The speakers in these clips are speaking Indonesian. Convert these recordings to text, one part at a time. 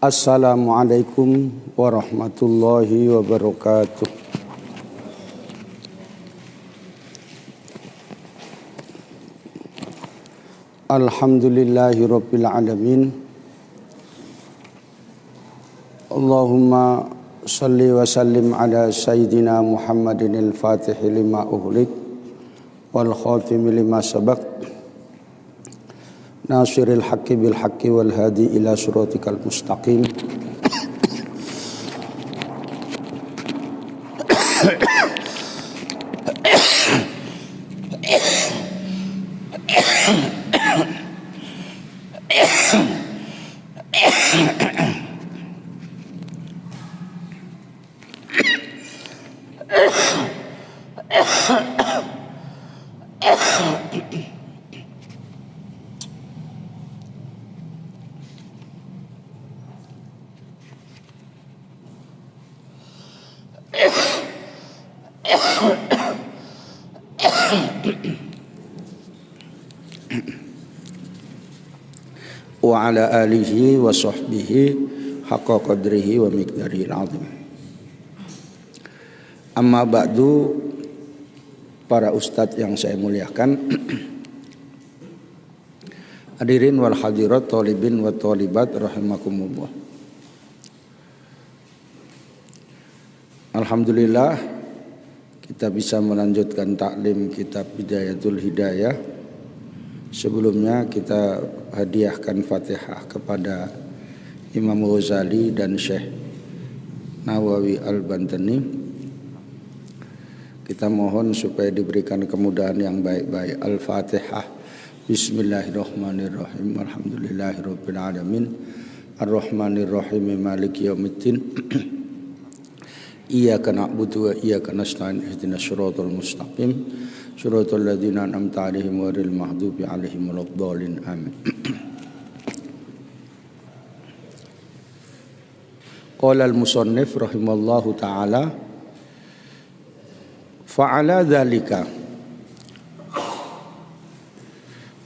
Assalamualaikum warahmatullahi wabarakatuh. Alhamdulillahi rabbil alamin. Allahumma salli wa sallim ala sayyidina Muhammadin al-fatihi lima uhlik wal khatimi lima sabaq nasiril haqqi bil haqqi wal hadi ila siratikal mustaqim. Wa ala alihi wa sahbihi haqqa qadrihi wa miqdarihil azim. Amma ba'du, para ustadz yang saya muliakan, hadirin wal hadirat, talibin wa talibat rahimakumullah. Alhamdulillah kita bisa melanjutkan taklim kitab Bidayatul Hidayah. Sebelumnya kita hadiahkan Fatihah kepada Imam Ghazali dan Syekh Nawawi Al-Bantani. Kita mohon supaya diberikan kemudahan yang baik-baik. Al-Fatihah. Bismillahirrahmanirrahim. Alhamdulillahirabbil alamin. Ar-Rahmanirrahim. Maliki yaumiddin. Iyyaka na'budu wa iyyaka nasta'in. Ihdinas siratal mustaqim. Shiratal ladzina an'amta 'alaihim ghairil maghdubi 'alaihim waladdallin. Amin. Qala al-musannif rahimallahu ta'ala fa'ala dzalika.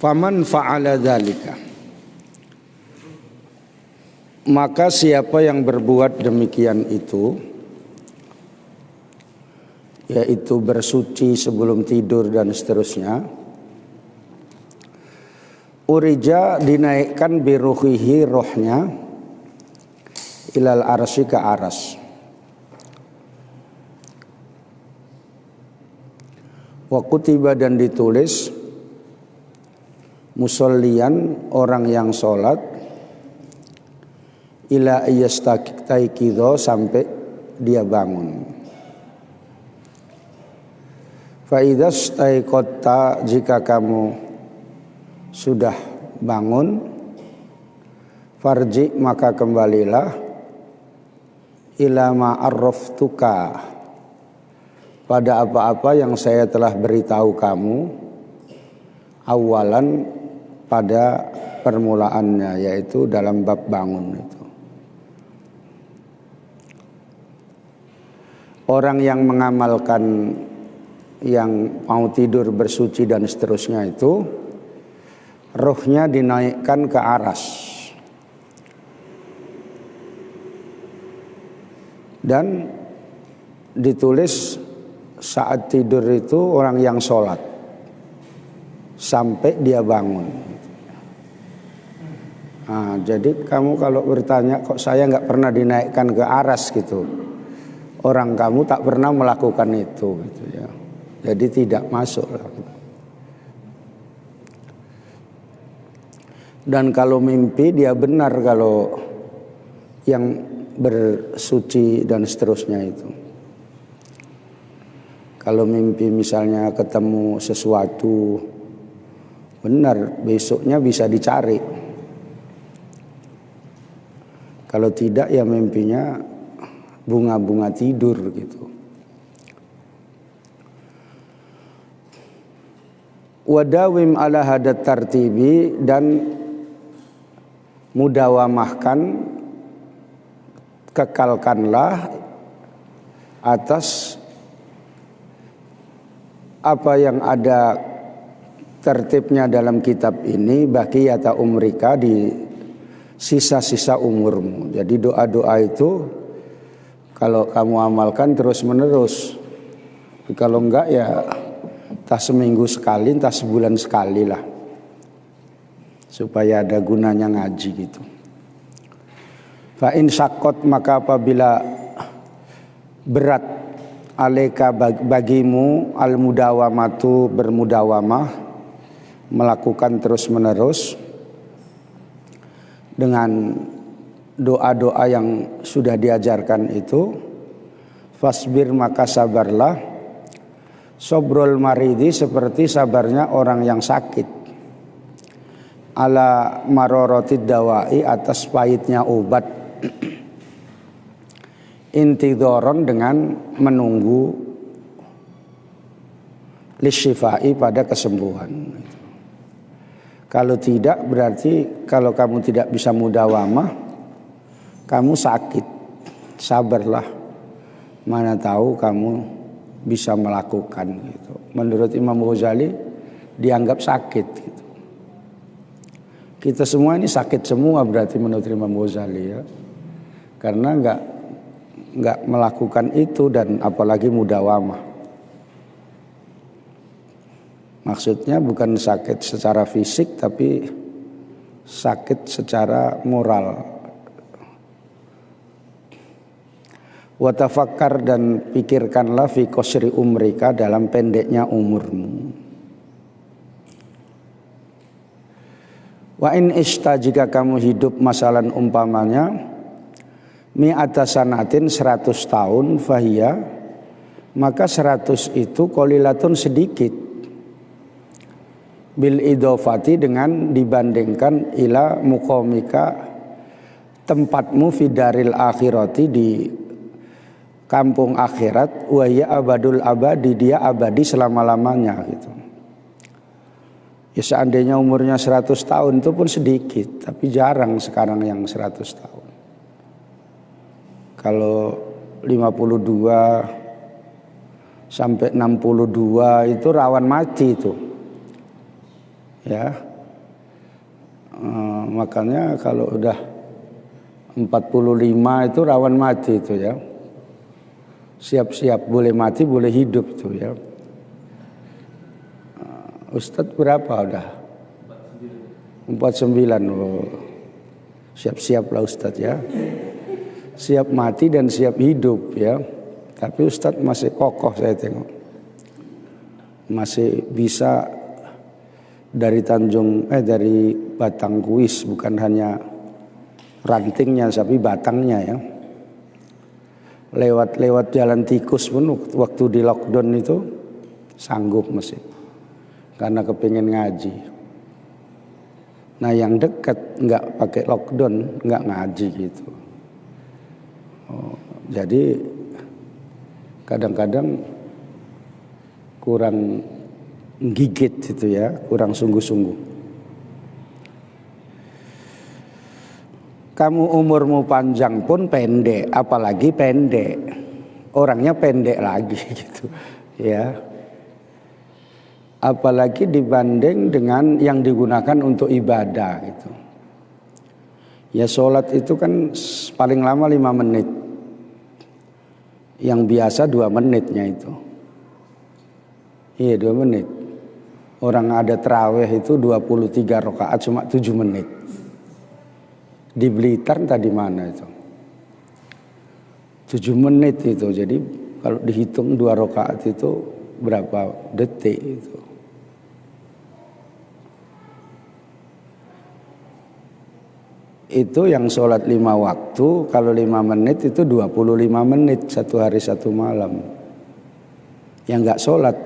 Faman fa'ala dzalika, maka siapa yang berbuat demikian itu, yaitu bersuci sebelum tidur dan seterusnya, urija dinaikkan biruhihi rohnya ilal arsy ke aras, wa kutiba dan ditulis musollian orang yang sholat ila ayastaqidho sampai dia bangun. Faidas taikota, jika kamu sudah bangun, farji maka kembalilah ila ma arraftuka, pada apa-apa yang saya telah beritahu kamu awalan pada permulaannya, yaitu dalam bab bangun itu. Orang yang mengamalkan yang mau tidur bersuci dan seterusnya itu, rohnya dinaikkan ke aras dan ditulis saat tidur itu orang yang sholat sampai dia bangun. Nah, jadi kamu kalau bertanya kok saya nggak pernah dinaikkan ke aras gitu, orang kamu tak pernah melakukan itu gitu ya. Jadi tidak masuk. Dan kalau mimpi dia benar kalau yang bersuci dan seterusnya itu. Kalau mimpi misalnya ketemu sesuatu benar, besoknya bisa dicari. Kalau tidak ya mimpinya bunga-bunga tidur gitu. Wadawim ala hadat tartibi, dan mudawamahkan, kekalkanlah atas apa yang ada tertibnya dalam kitab ini, baqiyata umrika, di sisa-sisa umurmu. Jadi doa-doa itu kalau kamu amalkan terus menerus. Kalau enggak ya entah seminggu sekali, entah sebulan sekali lah, supaya ada gunanya ngaji gitu. Fa in syakot, maka apabila berat alaika bagimu al mudawamatu, bermudawamah, melakukan terus menerus dengan doa-doa yang sudah diajarkan itu, fasbir, maka sabarlah, sobrol maridi, seperti sabarnya orang yang sakit, ala marorotid dawai, atas pahitnya obat, intidoron, dengan menunggu lisyifai, pada kesembuhan. Kalau tidak, berarti kalau kamu tidak bisa mudawamah, kamu sakit. Sabarlah, mana tahu kamu bisa melakukan gitu. Menurut Imam Ghazali dianggap sakit gitu. Kita semua ini sakit semua berarti menurut Imam Ghazali ya. Karena enggak melakukan itu, dan apalagi mudawamah. Maksudnya bukan sakit secara fisik, tapi sakit secara moral. Wa tafakkar, dan pikirkanlah fi qasri umrika, dalam pendeknya umurmu. Wa in ista, jika kamu hidup masalan umpamanya mi'ata sanatin, 100 tahun, fahiyya, maka 100 itu qalilatun, sedikit, bil idofati, dengan dibandingkan ila muqamika, tempatmu fidaril akhirati, di kampung akhirat, wa ya abadul abadi, dia abadi selama-lamanya gitu. Ya seandainya umurnya 100 tahun itu pun sedikit, tapi jarang sekarang yang 100 tahun. Kalau 52 sampai 62 itu rawan mati itu. Ya, makanya kalau udah 45 itu rawan mati itu ya. Siap-siap, boleh mati boleh hidup itu ya. Ustadz berapa udah? 49. Oh. Siap-siap lah Ustadz ya. Siap mati dan siap hidup ya. Tapi Ustadz masih kokoh, saya tengok. Masih bisa dari dari batang kuis, bukan hanya rantingnya tapi batangnya ya. Lewat jalan tikus pun waktu di lockdown itu sanggup masih, karena kepingin ngaji. Nah yang dekat nggak pakai lockdown, nggak ngaji gitu. Jadi kadang-kadang kurang gigit itu ya, kurang sungguh-sungguh. Kamu umurmu panjang pun pendek, apalagi pendek, orangnya pendek lagi gitu ya. Apalagi dibanding dengan yang digunakan untuk ibadah gitu. Ya sholat itu kan paling lama 5 menit, yang biasa 2 menitnya itu. Iya 2 menit. Orang ada terawih itu 23 rakaat cuma 7 menit. Di Blitar tadi mana itu? 7 menit itu. Jadi kalau dihitung 2 rakaat itu berapa detik itu? Itu yang sholat 5 waktu, kalau 5 menit itu 25 menit, 1 hari 1 malam. Yang enggak sholat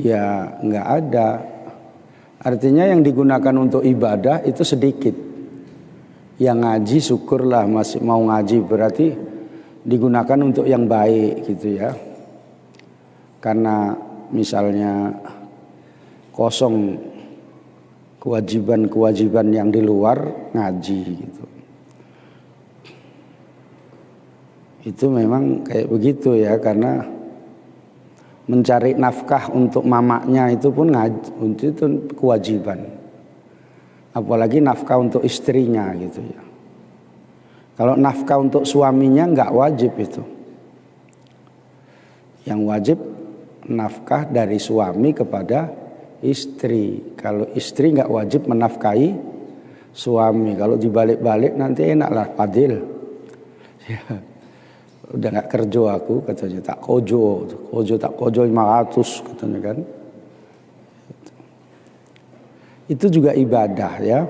ya enggak ada. Artinya yang digunakan untuk ibadah itu sedikit. Yang ngaji syukurlah masih mau ngaji, berarti digunakan untuk yang baik gitu ya. Karena misalnya kosong kewajiban-kewajiban yang di luar, ngaji gitu. Itu memang kayak begitu ya, karena mencari nafkah untuk mamaknya itu pun ngaji, itu kewajiban. apalagi nafkah untuk istrinya gitu ya. Kalau nafkah untuk suaminya nggak wajib itu. Yang wajib nafkah dari suami kepada istri. Kalau istri nggak wajib menafkahi suami. Kalau dibalik-balik nanti enaklah padil. Ya. Udah nggak kerja aku katanya, tak kojo 500 katanya kan. Itu juga ibadah ya.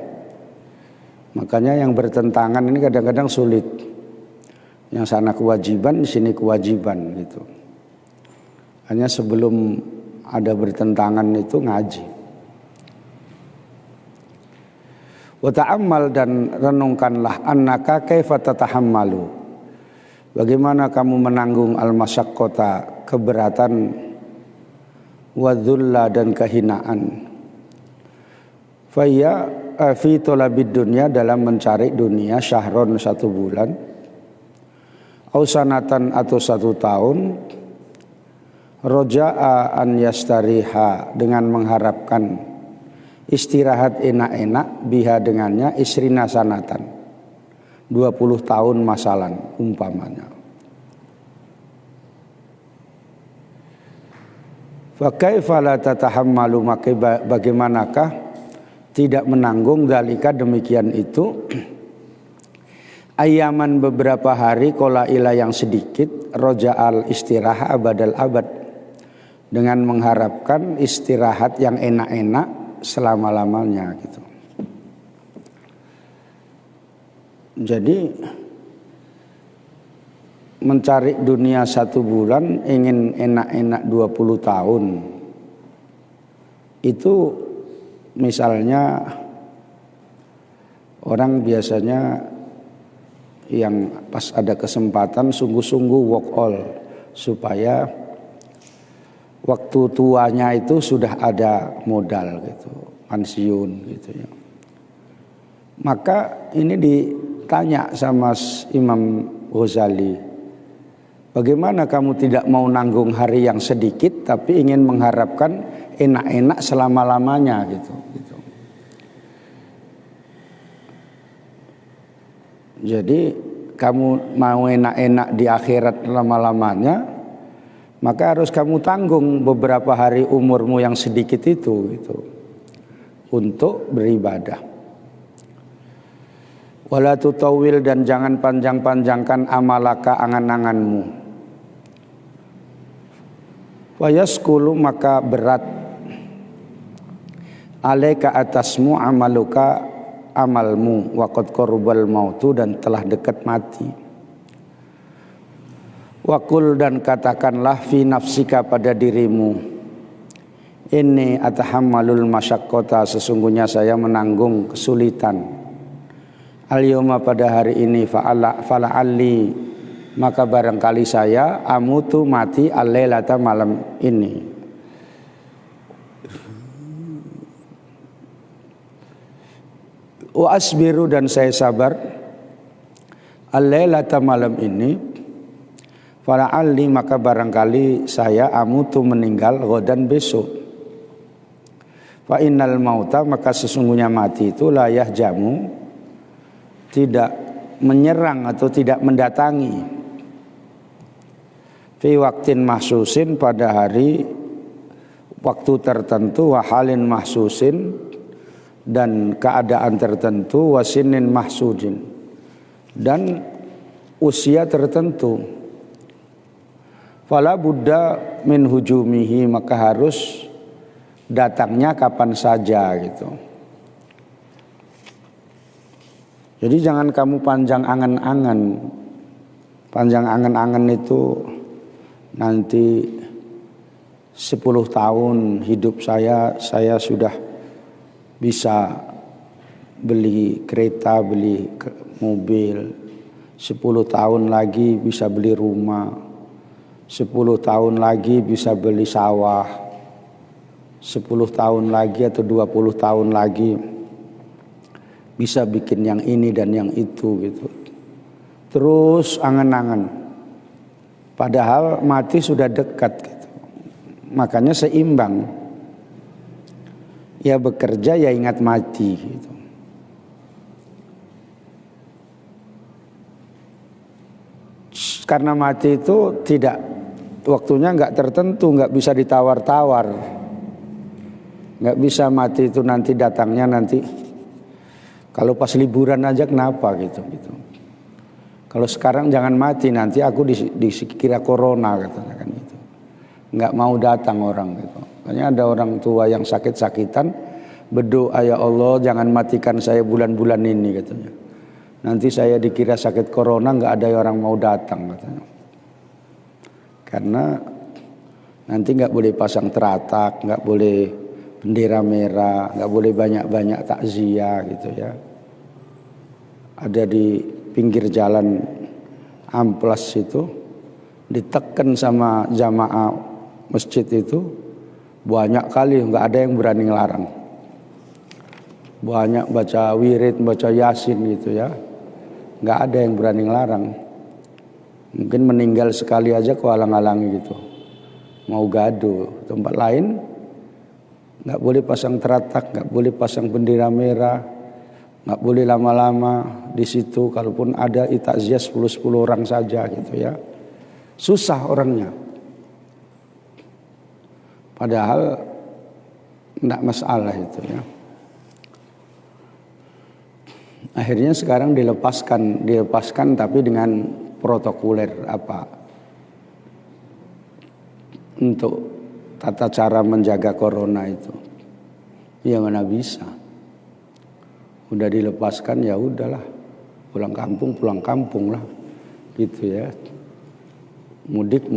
Makanya yang bertentangan ini kadang-kadang sulit. Yang sana kewajiban, di sini kewajiban gitu. Hanya sebelum ada bertentangan itu ngaji. Wa ta'ammal, dan renungkanlah annaka kaifa tatahammalu. Bagaimana kamu menanggung al-masyaqqata, keberatan, wa dhulla, dan kehinaan. Faya fi talabid dunya, dalam mencari dunia, syahron 1 bulan, au sanatan atau 1 tahun, roja'a an yastariha, dengan mengharapkan istirahat enak-enak, biha dengannya, isrina sanatan, 20 tahun masalan umpamanya. Fa kaifa la tatahammalu, maka bagaimanakah tidak menanggung dalika, demikian itu, ayaman beberapa hari, kola ila yang sedikit, roja'al istirahat abadal abad, dengan mengharapkan istirahat yang enak-enak selama-lamanya gitu. Jadi mencari dunia 1 bulan, ingin enak-enak 20 tahun. Itu misalnya orang biasanya yang pas ada kesempatan sungguh-sungguh work all, supaya waktu tuanya itu sudah ada modal gitu, pensiun gitu ya. Maka ini ditanya sama Imam Ghazali, bagaimana kamu tidak mau nanggung hari yang sedikit tapi ingin mengharapkan enak-enak selama-lamanya gitu. Jadi kamu mau enak-enak di akhirat lama-lamanya, maka harus kamu tanggung beberapa hari umurmu yang sedikit itu gitu, untuk beribadah. Wala tutawil, dan jangan panjang-panjangkan amalaka, angan-anganmu. Wa yaskulu, maka berat, alaika atasmu, amaluka, amalmu, waqad qarubal mautu, dan telah dekat mati. Waqul, dan katakanlah, fi nafsika, pada dirimu, ini atahammalul masyaqqata, sesungguhnya saya menanggung kesulitan. Al-yawma, pada hari ini, fala'alli, maka barangkali saya, amutu, mati, al-lailata, malam ini. Wa asbiru, dan saya sabar, al-lailata, malam ini, fala'alli, maka barangkali saya, amutu, meninggal, ghadan, besok. Fa innal mauta, maka sesungguhnya mati itu, la yahjamu, tidak menyerang atau tidak mendatangi, fi waktin mahsusin, pada hari waktu tertentu, wahalin mahsusin, dan keadaan tertentu, wasinin mahsudin, dan usia tertentu. Fala buddha min hujumihi, maka harus datangnya kapan saja gitu. Jadi jangan kamu panjang angan-angan. Panjang angan-angan itu nanti 10 tahun hidup saya sudah bisa beli kereta, beli mobil. 10 tahun lagi bisa beli rumah. 10 tahun lagi bisa beli sawah. 10 tahun lagi atau 20 tahun lagi bisa bikin yang ini dan yang itu gitu. Terus angan-angan. Padahal mati sudah dekat gitu. Makanya seimbang. Ya bekerja ya ingat mati gitu. karena mati itu tidak, waktunya nggak tertentu, nggak bisa ditawar-tawar, nggak bisa mati itu nanti datangnya nanti. Kalau pas liburan aja kenapa gitu. Kalau sekarang jangan mati, nanti aku dikira corona katanya kan gitu. Nggak mau datang orang gitu. Makanya ada orang tua yang sakit-sakitan berdoa, ya Allah jangan matikan saya bulan-bulan ini katanya. Nanti saya dikira sakit corona, nggak ada orang mau datang katanya. Karena nanti nggak boleh pasang teratak, nggak boleh bendera merah, nggak boleh banyak-banyak takziah gitu ya. Ada di pinggir jalan amplas itu, ditekan sama jamaah masjid itu banyak kali, nggak ada yang berani ngelarang. Banyak baca wirid, baca yasin gitu ya, nggak ada yang berani ngelarang. Mungkin meninggal sekali aja kok halang-halangi gitu, mau gaduh. Tempat lain nggak boleh pasang teratak, nggak boleh pasang bendera merah, nggak boleh lama-lama di situ. Kalaupun ada takziah 10 orang saja gitu ya, susah orangnya. Padahal tidak masalah itu ya. Akhirnya sekarang dilepaskan tapi dengan protokoler apa? Untuk tata cara menjaga corona itu. Ya mana bisa. Udah dilepaskan ya udahlah. Pulang kampung lah. Gitu ya. Mudik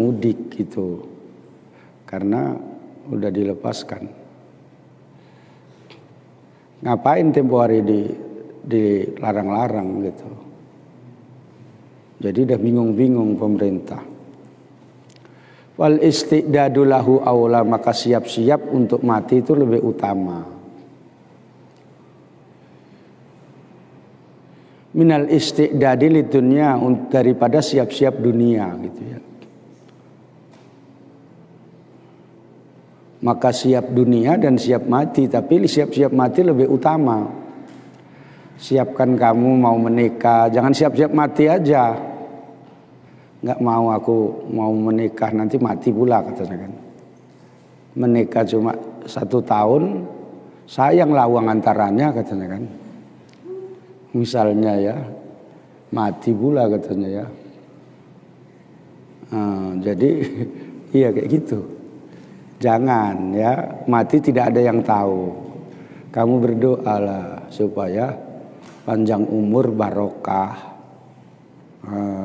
gitu. Karena udah dilepaskan. Ngapain tempo hari dilarang-larang gitu. Jadi udah bingung-bingung pemerintah. Wal isti'dadu lahu aula, maka siap-siap untuk mati itu lebih utama. Minal isti'dadi lidunya, daripada siap-siap dunia gitu ya. Maka siap dunia dan siap mati, tapi siap-siap mati lebih utama. Siapkan kamu mau menikah, jangan siap-siap mati aja. Nggak mau, aku mau menikah nanti mati pula katanya kan. Menikah cuma 1 tahun, sayanglah uang antaranya katanya kan. Misalnya ya, mati pula katanya ya. Jadi iya kayak gitu. Jangan ya, mati tidak ada yang tahu. Kamu berdoalah supaya panjang umur barokah.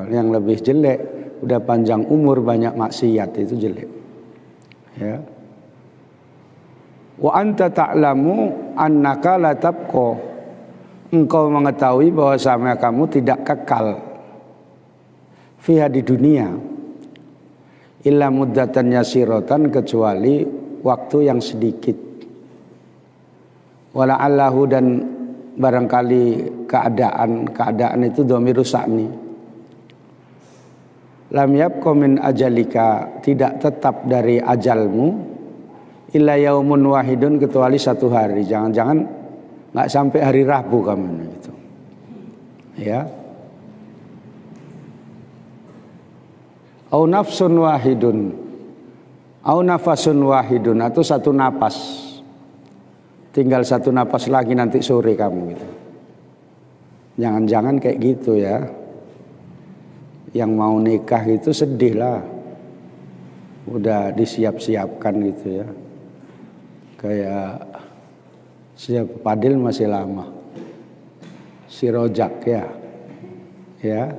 Yang lebih jelek, udah panjang umur banyak maksiat, itu jelek. Ya. Wa anta ta'lamu annaka la tabqa. Engkau mengetahui bahwa sama kamu tidak kekal fiha di dunia. Illa muddatan yasiratan, kecuali waktu yang sedikit. Wala'allahu, dan barangkali keadaan itu dhamiru sa'ni. Lam yabqa min ajalika, tidak tetap dari ajalmu, illa yaumun wahidun, kecuali 1 hari. Jangan-jangan nggak sampai hari Rabu kamu gitu. Ya. Au nafsun wahidun, au nafasun wahidun, atau 1 napas. Tinggal 1 napas lagi nanti sore kamu gitu. Jangan-jangan kayak gitu ya. Yang mau nikah itu sedih lah. Udah disiap-siapkan gitu ya. Kayak siap Padil masih lama. Si Rojak ya. Ya.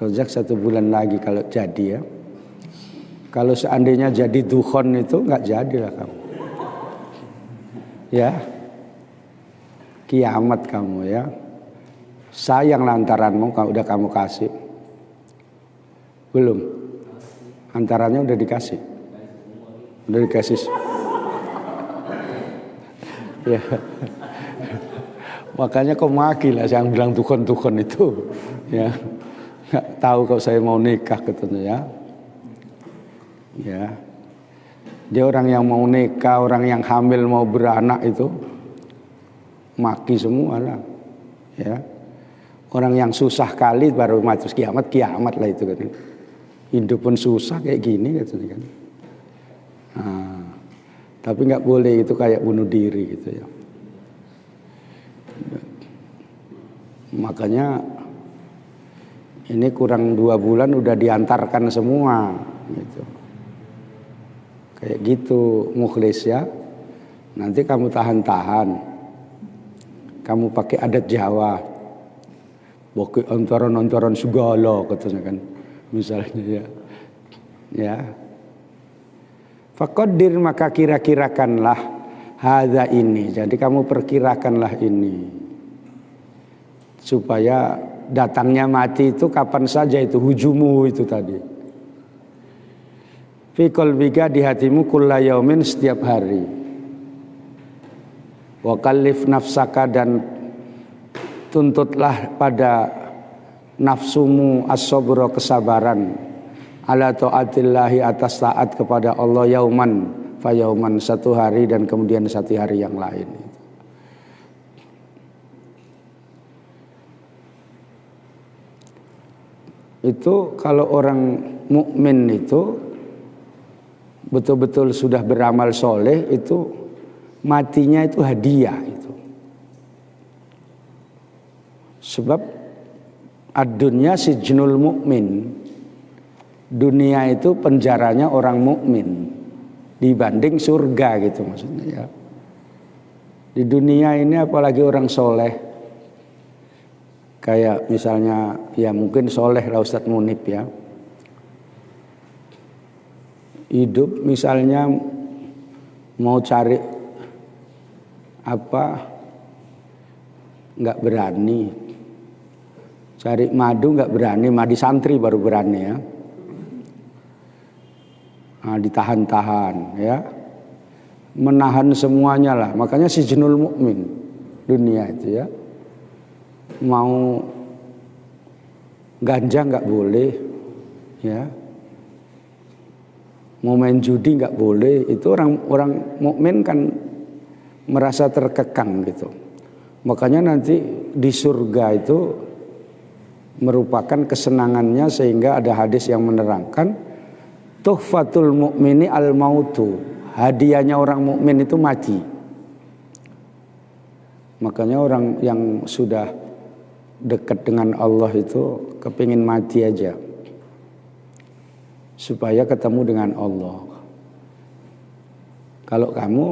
Rojak 1 bulan lagi kalau jadi ya. Kalau seandainya jadi dukhon itu nggak jadilah kamu. Ya. Kiamat kamu ya. Sayang lantaranmu kalau udah kamu kasih. Belum. Antarannya udah dikasih. Udah dikasih. Ya. Makanya kau maki lah yang bilang tukon-tukon itu. Ya. Nggak tahu kalau saya mau nikah katanya ya. Ya. Dia orang yang mau nikah, orang yang hamil mau beranak itu maki semua lah. Ya. Orang yang susah kali baru mati kiamat, kiamat lah itu kan. Hidup pun susah kayak gini kan. Nah, tapi nggak boleh itu kayak bunuh diri gitu ya. Makanya ini kurang 2 bulan udah diantarkan semua gitu. Kayak gitu mukhlis ya. Nanti kamu tahan-tahan. Kamu pakai adat Jawa. Pakai ontoron-ontoron segala katanya kan. Misalnya ya. Ya. Faqaddir, maka kira-kirakanlah hadza ini. Jadi kamu perkirakanlah ini. Supaya datangnya mati itu kapan saja, itu hujumu itu tadi. Fi qalbika, di hatimu, kulla yaumin, setiap hari. Wa kallif nafsaka, dan tuntutlah pada nafsumu as-sabra, kesabaran, ala taatillahi, atas taat kepada Allah, yauman fa yauman, satu hari dan kemudian satu hari yang lain. Itu kalau orang mukmin itu betul-betul sudah beramal soleh, itu matinya itu hadiah gitu. Sebab ad-dunya sijnul mukmin, dunia itu penjaranya orang mukmin dibanding surga gitu maksudnya ya. Di dunia ini apalagi orang soleh, kayak misalnya ya mungkin soleh lah Ustadz Munib ya, hidup misalnya mau cari apa nggak berani, cari madu nggak berani, madi santri baru berani ya. Nah, ditahan-tahan ya, menahan semuanya lah. Makanya sijnul mukmin dunia itu ya. Mau ganja nggak boleh ya, mau main judi nggak boleh. Itu orang mukmin kan merasa terkekang gitu. Makanya nanti di surga itu merupakan kesenangannya, sehingga ada hadis yang menerangkan tuhfatul mukmini al mautu, hadiahnya orang mukmin itu mati. Makanya orang yang sudah dekat dengan Allah itu kepingin mati aja supaya ketemu dengan Allah. Kalau kamu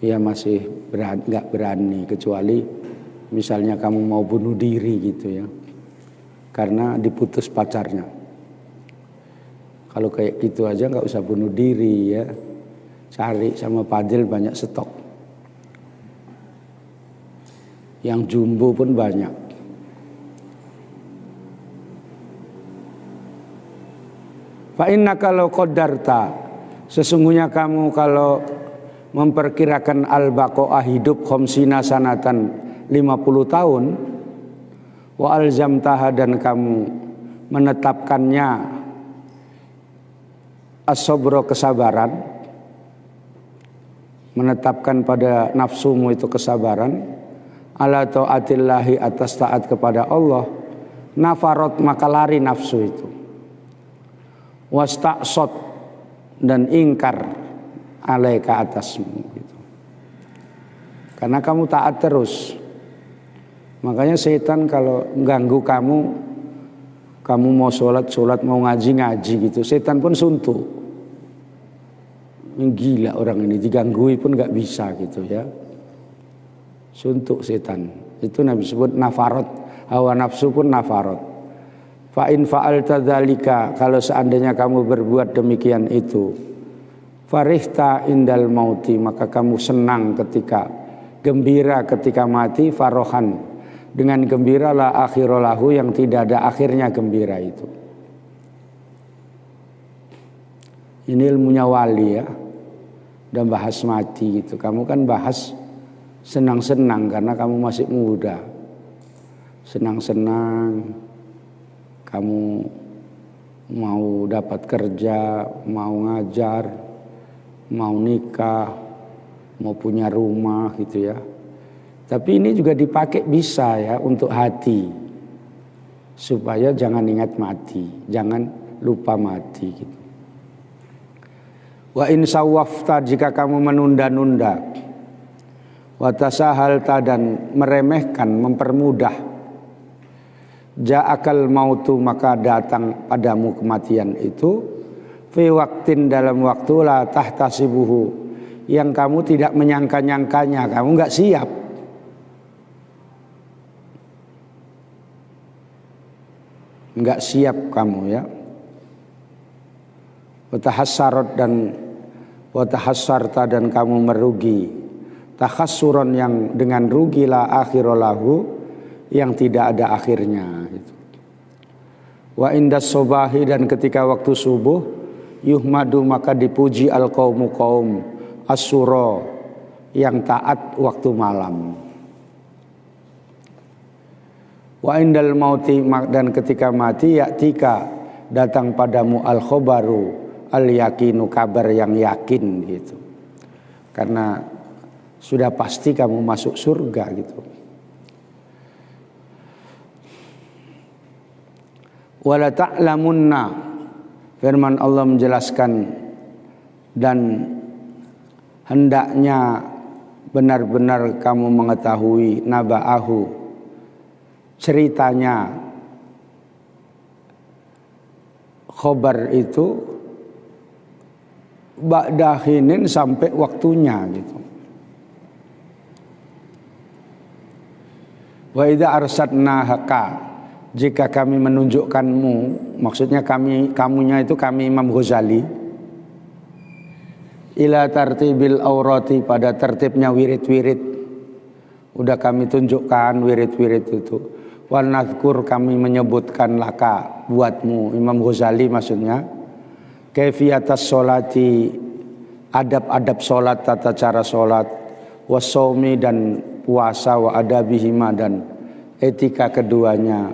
ya masih nggak berani, kecuali misalnya kamu mau bunuh diri gitu ya, karena diputus pacarnya. Kalau kayak gitu aja nggak usah bunuh diri ya, cari sama Padil banyak stok. Yang jumbo pun banyak. Fa inna kalau qadarta, sesungguhnya kamu kalau memperkirakan al-baqa'ah, hidup khamsina sanatan, 50 tahun, wa alzamtaha, dan kamu menetapkannya as-sabra, kesabaran, menetapkan pada nafsumu itu kesabaran, ala taatillahi, atas taat kepada Allah, nafarot, maka lari nafsu itu, wasta'sot, dan ingkar alaika, atasmu gitu. Karena kamu taat terus. Makanya setan kalau ganggu kamu mau sholat, mau ngaji gitu, setan pun suntuk. Gila orang ini, diganggui pun gak bisa gitu ya. Suntuk setan. Itu Nabi sebut nafarot. Hawa nafsu pun nafarot. Fa in fa'alta dzalika, kalau seandainya kamu berbuat demikian itu, farihta indal mauti, maka kamu senang ketika, gembira ketika mati, farohan, dengan gembira la akhirolahu, yang tidak ada akhirnya gembira itu. Ini ilmunya wali ya, dan bahas mati gitu. Kamu kan bahas senang-senang karena kamu masih muda, senang-senang kamu mau dapat kerja, mau ngajar, mau nikah, mau punya rumah gitu ya. Tapi ini juga dipakai bisa ya untuk hati, supaya jangan ingat mati, jangan lupa mati gitu. Wa in sawwafta, jika kamu menunda-nunda, wa tasahalta, dan meremehkan, mempermudah, ja'akal mautu, maka datang padamu kematian itu, fi waktin, dalam waktu, la tahtasibuhu, yang kamu tidak menyangka-nyangkanya, kamu enggak siap. Enggak siap kamu ya. Watahassarat, dan watahassarta, dan kamu merugi, takhassuron, yang dengan rugi, la akhirolahu, yang tidak ada akhirnya gitu. Wa indas sobahi, dan ketika waktu subuh, yuhmadu, maka dipuji al qaumu, kaum asuro, yang taat waktu malam. Wa indal mauti, dan ketika mati, ya'tika, datang padamu al khobaru, al yakinu, kabar yang yakin gitu. Karena sudah pasti kamu masuk surga gitu. Wala ta'lamunna, firman Allah menjelaskan, dan hendaknya benar-benar kamu mengetahui, naba'ahu, ceritanya khobar itu, ba'da hinin, sampai waktunya gitu. Wa idza arsadnahaka, jika kami menunjukkanmu, maksudnya kamunya itu kami Imam Ghazali, ila tartibil aurati, pada tertibnya wirid-wirid, udah kami tunjukkan wirid-wirid itu. Wal nadhkur, kami menyebutkan laka, buatmu Imam Ghazali maksudnya, kaifiyatas sholati, adab-adab sholat, tata cara sholat, wasomi, dan puasa, wa adabihima, dan etika keduanya,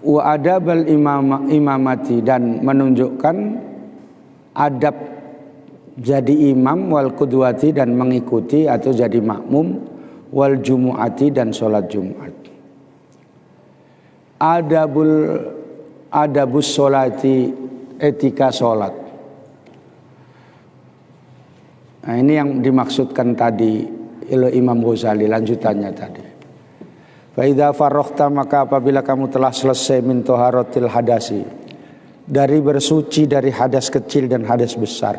wa adabal imamati, dan menunjukkan adab jadi imam, wal qudwati, dan mengikuti atau jadi makmum, wal jumu'ati, dan sholat Jumat. Adabus sholati, etika sholat. Nah, ini yang dimaksudkan tadi oleh Imam Ghazali, lanjutannya tadi. Fa idza faraghta, maka apabila kamu telah selesai, min taharatil hadasi, dari bersuci dari hadas kecil dan hadas besar,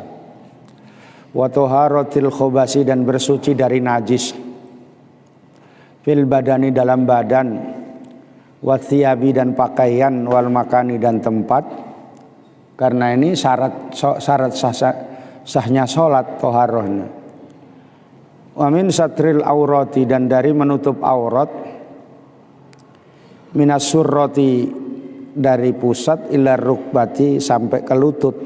wa taharatil khobasi, dan bersuci dari najis, fil badani, dalam badan, wa thiyabi, dan pakaian, wal makani, dan tempat. Karena ini syarat sahnya sholat, toharohnya. Wa min satril aurati, dan dari menutup aurat, minas surrati, dari pusat, ila rukbati, sampai ke lutut,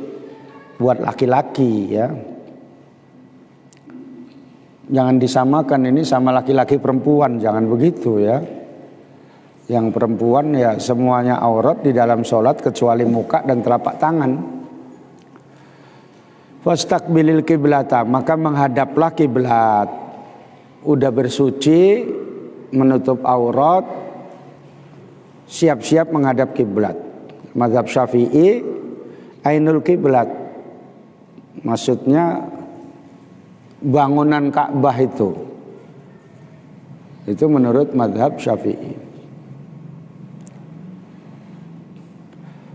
buat laki-laki ya. Jangan disamakan ini sama laki-laki perempuan, jangan begitu ya. Yang perempuan ya semuanya aurat di dalam sholat kecuali muka dan telapak tangan. Fastaqbilil kiblata, maka menghadaplah kiblat. Udah bersuci, menutup aurat, siap-siap menghadap kiblat. Mazhab Syafi'i, ainul kiblat, maksudnya bangunan Ka'bah itu menurut mazhab Syafi'i.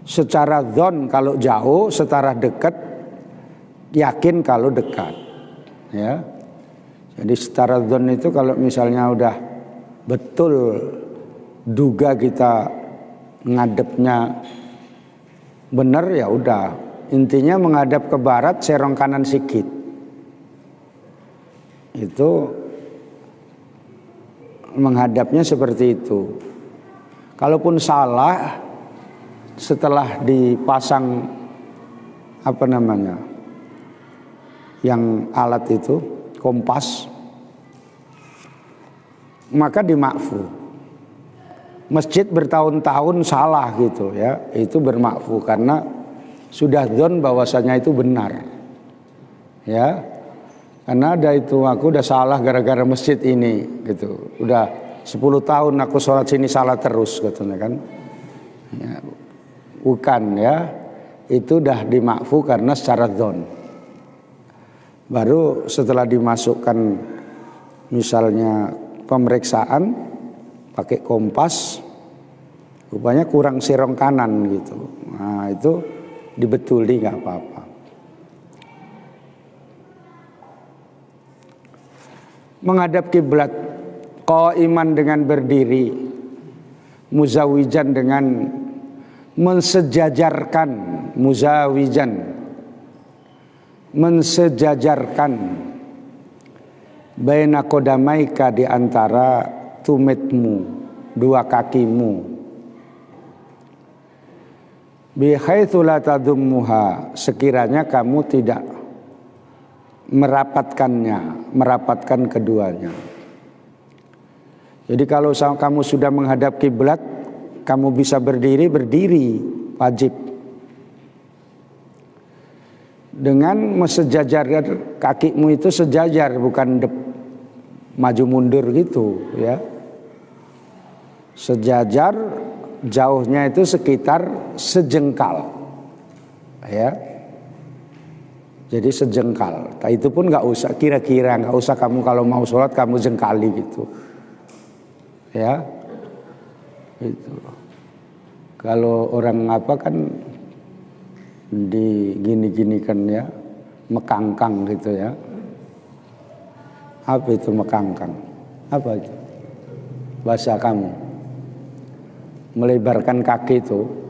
Secara dzon kalau jauh, secara dekat yakin kalau dekat ya. Jadi secara dzon itu kalau misalnya udah betul duga kita ngadepnya benar, ya udah, intinya menghadap ke barat, serong kanan sikit. Itu menghadapnya seperti itu. Kalaupun salah, setelah dipasang apa namanya, yang alat itu, kompas, maka dimakfu. Masjid bertahun-tahun salah gitu ya, itu bermakfu karena sudah dzon bahwasanya itu benar ya. Karena ada itu aku udah salah gara-gara masjid ini gitu. Udah 10 tahun aku sholat sini salah terus katanya kan. Ya, bukan ya. Itu udah dimakfu karena secara dzon. Baru setelah dimasukkan misalnya pemeriksaan pakai kompas, rupanya kurang sirong kanan gitu. Nah itu dibetuli nggak apa-apa. Menghadap kiblat, qaiman dengan berdiri, muzawijan dengan mensejajarkan, muzawijan mensejajarkan, baina qodamaika di antara tumitmu, dua kakimu, bihaitsu la tadummuha, sekiranya kamu tidak merapatkan keduanya. Jadi kalau kamu sudah menghadap kiblat, kamu bisa berdiri wajib. Dengan mensejajar kakimu itu sejajar, bukan maju mundur gitu ya. Sejajar jauhnya itu sekitar sejengkal ya. Jadi sejengkal. Nah, itu pun nggak usah kira-kira, nggak usah kamu kalau mau sholat kamu jengkali gitu, ya. Itu. Kalau orang apa kan di gini-gini kan ya, mekangkang gitu ya. Apa itu mekangkang? Apa itu? Bahasa kamu? Melebarkan kaki itu.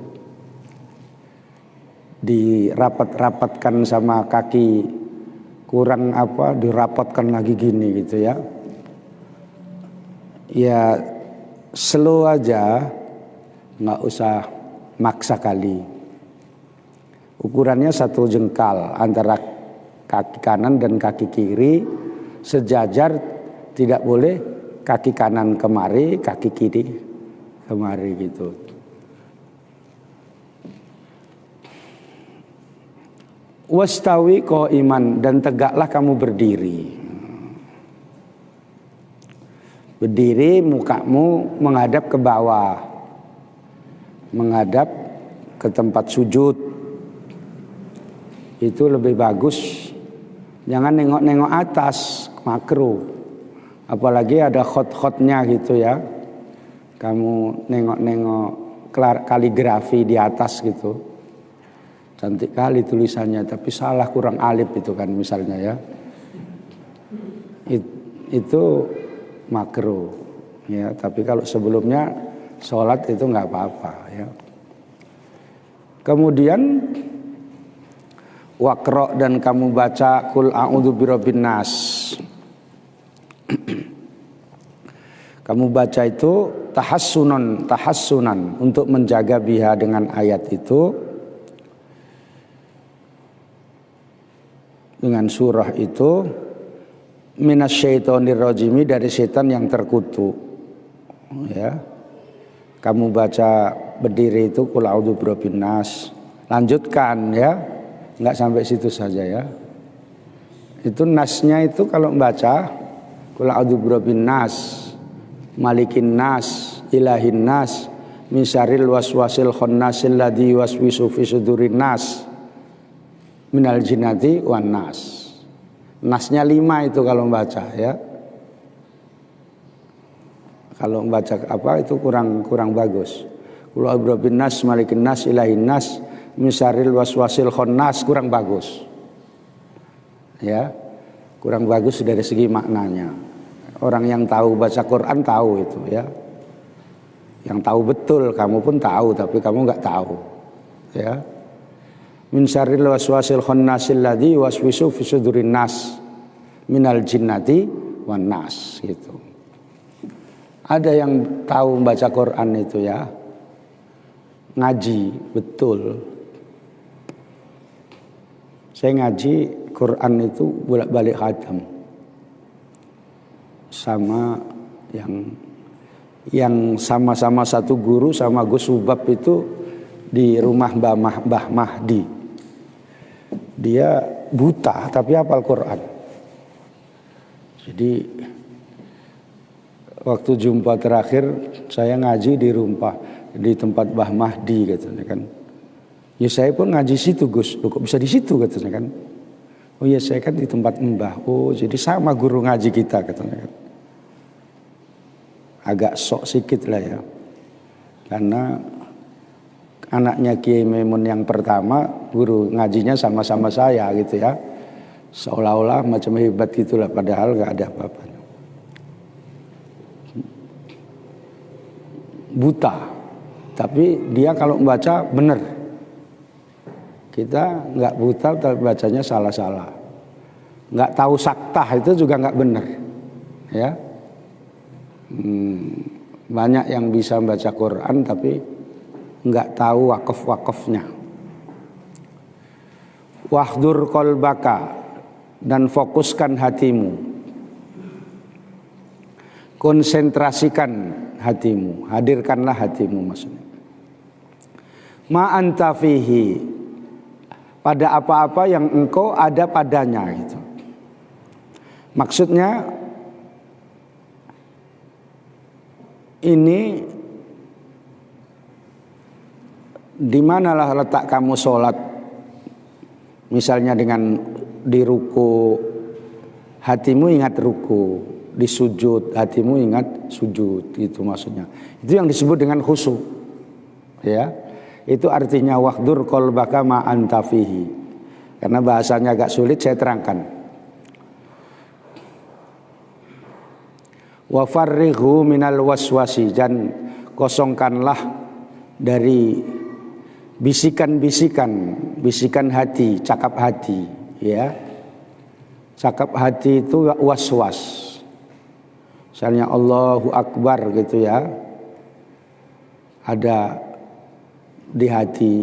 Dirapat-rapatkan sama kaki kurang apa, dirapatkan lagi gini gitu ya. Ya slow aja, nggak usah maksa kali. Ukurannya satu jengkal antara kaki kanan dan kaki kiri, sejajar, tidak boleh kaki kanan kemari, kaki kiri kemari gitu. Wastawi qaiman, dan tegaklah kamu berdiri. Berdiri, mukamu menghadap ke bawah, menghadap ke tempat sujud. Itu lebih bagus. Jangan nengok-nengok atas, makruh. Apalagi ada khot-khotnya gitu ya. Kamu nengok-nengok kaligrafi di atas gitu. Cantik kali tulisannya, tapi salah, kurang alif itu kan misalnya ya. Itu makruh ya. Tapi kalau sebelumnya sholat itu nggak apa-apa ya. Kemudian waqra, dan kamu baca qul a'udzu birabbin nas. Kamu baca itu tahassunan untuk menjaga biha dengan ayat itu, dengan surah itu, minasyaitonir rajimi, dari setan yang terkutuk ya. Kamu baca berdiri itu qul a'udzu birabbin nas, lanjutkan ya, nggak sampai situ saja ya. Itu nasnya itu kalau membaca qul a'udzu birabbin nas, malikin nas, ilahin nas, min syarril waswasil khannasil ladzi yuwaswisu fi sudurin nas minal jinnati wan nas. Nasnya 5 itu kalau membaca ya. Kalau membaca apa itu kurang bagus. Qul a'udzu birabbin nas, malikin nas, ilahin nas, min syarril waswasil khannas, kurang bagus. Ya. Kurang bagus dari segi maknanya. Orang yang tahu baca Quran tahu itu ya. Yang tahu betul, kamu pun tahu tapi kamu nggak tahu. Ya. Min syarril waswasil khannasil ladzi yuwaswisu fi sudurin nas minal jinnati wan nas gitu. Ada yang tahu membaca Quran itu ya, ngaji betul. Saya ngaji Quran itu bolak-balik khatam sama yang sama-sama satu guru sama Gus Subab itu di rumah Mbah Mahdi. Dia buta tapi hafal Quran. Jadi waktu jumpa terakhir saya ngaji di Rumpah, di tempat Mbah Mahdi katanya kan. Ya saya pun ngaji situ Gus. Loh, kok bisa di situ katanya kan. Oh ya saya kan di tempat Mbah. Oh jadi sama guru ngaji kita katanya kan. Agak sok sikit lah ya. Karena anaknya Kiai Maimun yang pertama guru ngajinya sama-sama saya gitu ya. Seolah-olah macam hebat gitulah padahal gak ada apa-apanya. Buta. Tapi dia kalau membaca benar. Kita nggak buta tapi bacanya salah-salah. Nggak tahu saktah itu juga nggak benar. Ya. Banyak yang bisa baca Quran tapi nggak tahu wakaf-wakafnya. Wahdur qalbaka, dan fokuskan hatimu. Konsentrasikan hatimu, hadirkanlah hatimu maksudnya. Ma anta fihi, pada apa-apa yang engkau ada padanya gitu. Maksudnya ini di manalah letak kamu sholat, misalnya dengan di ruku, hatimu ingat ruku, di sujud, hatimu ingat sujud, gitu maksudnya. Itu yang disebut dengan khusyuk. Ya. Itu artinya wahdur qalbaka ma anta fihi. Karena bahasanya agak sulit saya terangkan. Wa farrighu minal waswasi, dan kosongkanlah dari bisikan hati, cakap hati, ya. Cakap hati itu was-was. Misalnya Allahu Akbar gitu ya. Ada di hati.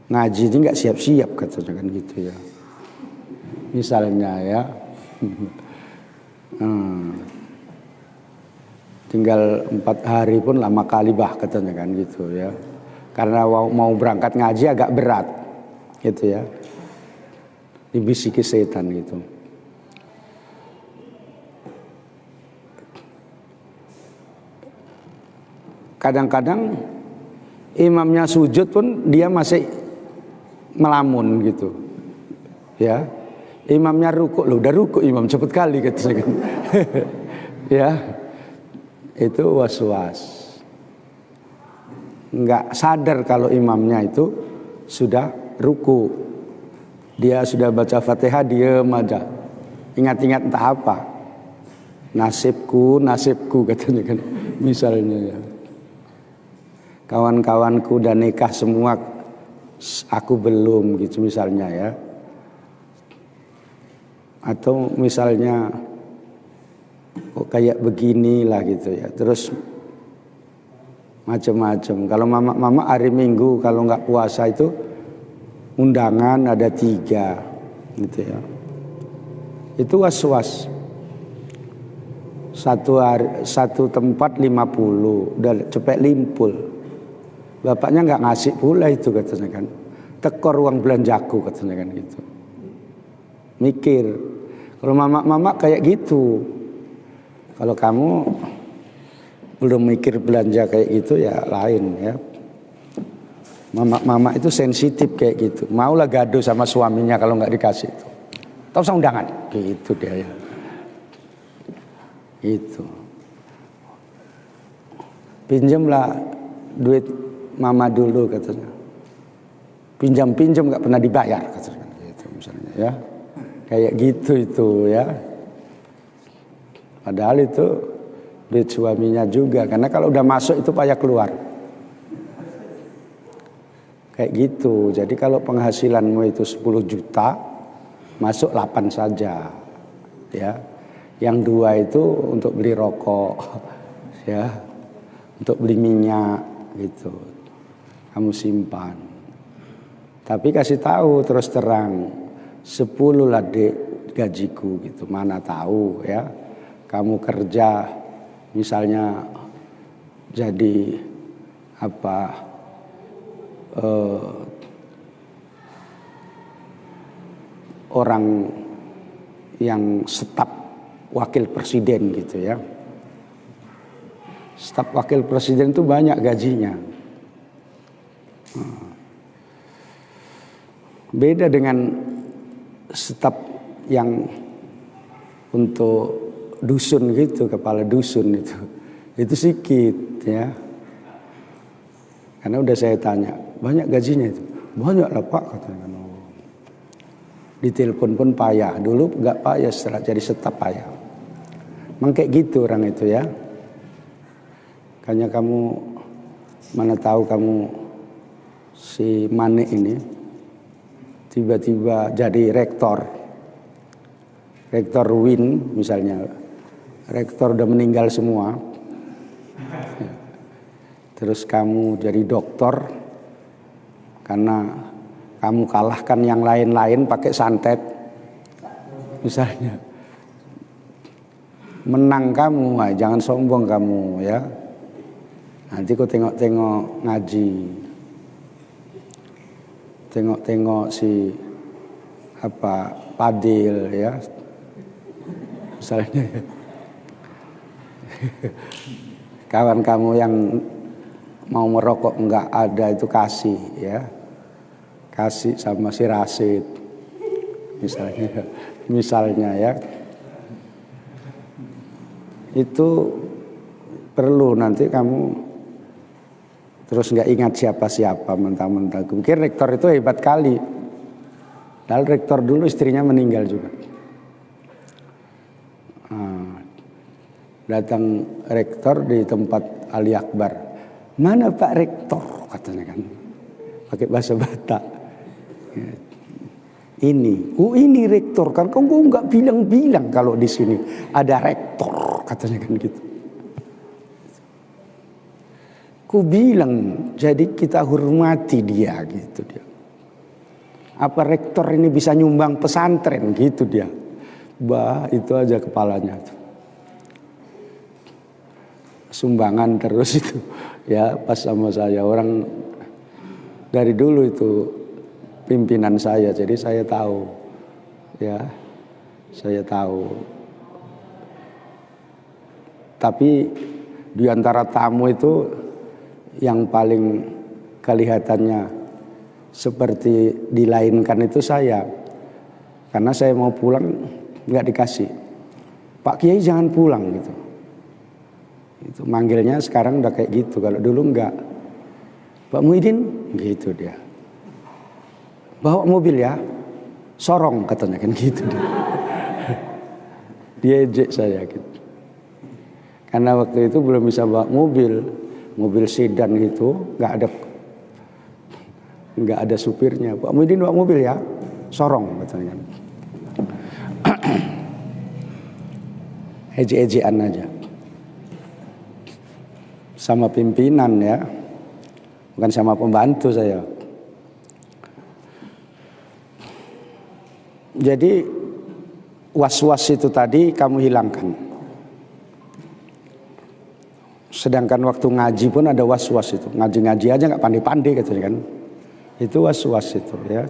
Ngaji ini enggak siap-siap katanya kan gitu ya. Misalnya ya. Tinggal 4 hari pun lama kali bah katanya kan gitu ya. Karena mau berangkat ngaji agak berat gitu ya. Dibisiki setan gitu. Kadang-kadang imamnya sujud pun dia masih melamun gitu. Ya. Imamnya rukuk, loh udah rukuk imam cepet kali katanya kan. Ya. Itu was-was. Enggak sadar kalau imamnya itu sudah ruku. Dia sudah baca Fatihah, diam aja. Ingat-ingat entah apa. Nasibku katanya kan. Misalnya ya. Kawan-kawanku udah nikah semua, aku belum gitu misalnya ya. Atau misalnya kok kayak beginilah gitu ya. Terus macam-macam. Kalau mama hari Minggu kalau nggak puasa itu undangan ada 3 gitu ya. Itu was-was. Satu tempat 50 udah cepet limpul. Bapaknya nggak ngasih pula itu katanya kan. Tekor uang belanjaku katanya kan gitu. Mikir. Kalau mama kayak gitu. Kalau kamu belum mikir belanja kayak gitu ya lain ya. Mama itu sensitif kayak gitu. Maulah gaduh sama suaminya kalau nggak dikasih itu. Tahu usah undangan. Gitu dia ya. Itu. Pinjamlah duit mama dulu katanya. Pinjam nggak pernah dibayar katanya. Gitu misalnya ya. Kayak gitu itu ya. Padahal itu duit suaminya juga. Karena kalau udah masuk itu payah keluar. Kayak gitu. Jadi kalau penghasilanmu itu 10 juta, masuk 8 saja. Ya. Yang 2 itu untuk beli rokok, ya. Untuk beli minyak gitu. Kamu simpan. Tapi kasih tahu terus terang, 10 lah dek gajiku gitu. Mana tahu ya. Kamu kerja misalnya jadi apa? Orang yang staf wakil presiden gitu ya. Staf wakil presiden itu banyak gajinya. Beda dengan staf yang untuk dusun gitu, kepala dusun itu sedikit ya. Karena udah saya tanya, banyak gajinya itu? Banyak lah Pak katanya. Ditelepon pun payah, dulu nggak payah, setelah jadi staf payah. Memang kayak gitu orang itu ya. Kayaknya kamu, mana tahu kamu si Mane ini tiba-tiba jadi rektor Win misalnya, rektor udah meninggal semua, terus kamu jadi doktor karena kamu kalahkan yang lain-lain pakai santet misalnya, menang kamu, jangan sombong kamu ya. Nanti kau tengok-tengok ngaji, tengok-tengok si Padil ya misalnya. Kawan kamu yang mau merokok enggak ada itu kasih ya, kasih sama si Rasid misalnya ya. Itu perlu nanti kamu terus nggak ingat siapa-siapa, mentang-mentang mungkin rektor itu hebat kali. Padahal rektor dulu istrinya meninggal juga. Datang rektor di tempat Ali Akbar. Mana Pak Rektor? Katanya kan. Pakai bahasa Batak. Ini rektor kan. Kau nggak bilang-bilang kalau di sini ada rektor. Katanya kan gitu. Ku bilang, jadi kita hormati dia gitu dia. Apa rektor ini bisa nyumbang pesantren gitu dia. Bah, itu aja kepalanya tuh. Sumbangan terus itu ya, pas sama saya, orang dari dulu itu pimpinan saya, jadi saya tahu ya, saya tahu. Tapi di antara tamu itu yang paling kelihatannya seperti dilainkan itu saya, karena saya mau pulang nggak dikasih. Pak Kiai jangan pulang gitu. Itu manggilnya sekarang udah kayak gitu, kalau dulu enggak. Pak Muhyiddin gitu dia. Bawa mobil ya, sorong katanya kan gitu dia. Dia ejek saya gitu. Karena waktu itu belum bisa bawa mobil sedan gitu, nggak ada supirnya. Pak Muhyiddin bawa mobil ya, sorong katanya. Ejek-ejekan aja. Sama pimpinan ya, bukan sama pembantu saya. Jadi was-was itu tadi kamu hilangkan. Sedangkan waktu ngaji pun ada was-was itu. Ngaji-ngaji aja nggak pandai-pandai katanya kan. Itu was-was itu ya.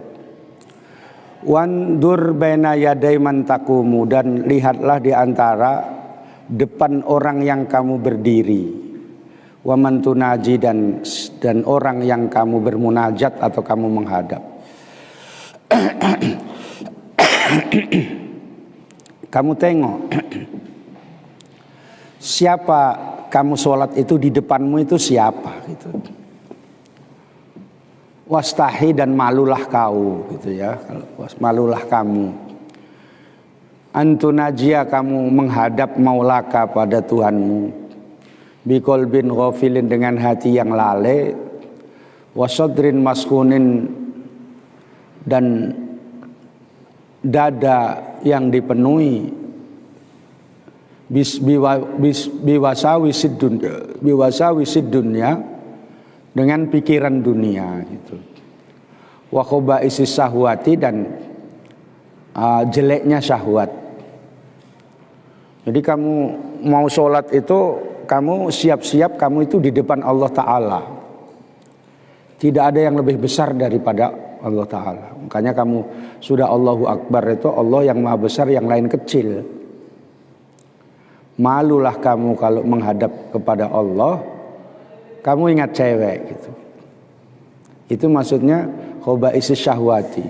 Wandur baina yaday man taqumu, dan lihatlah di antara depan orang yang kamu berdiri. Wa man tunaji, dan orang yang kamu bermunajat atau kamu menghadap. Kamu tengok siapa kamu sholat itu, di depanmu itu siapa gitu. Wastahi, dan malulah kau gitu ya, malulah kamu. Antunajia, kamu menghadap maulaka pada Tuhanmu. Biqolbin ghafilin, dengan hati yang lalai. Wasadrin maskunin, dan dada yang dipenuhi. Biwasawisid dunya, dengan pikiran dunia gitu. Wa khobaisis syahwati, dan jeleknya syahwat. Jadi kamu mau sholat itu, kamu siap-siap, kamu itu di depan Allah Ta'ala. Tidak ada yang lebih besar daripada Allah Ta'ala. Makanya kamu sudah Allahu Akbar itu Allah yang maha besar, yang lain kecil. Malulah kamu kalau menghadap kepada Allah, kamu ingat cewek gitu. Itu maksudnya khobaisis syahwati.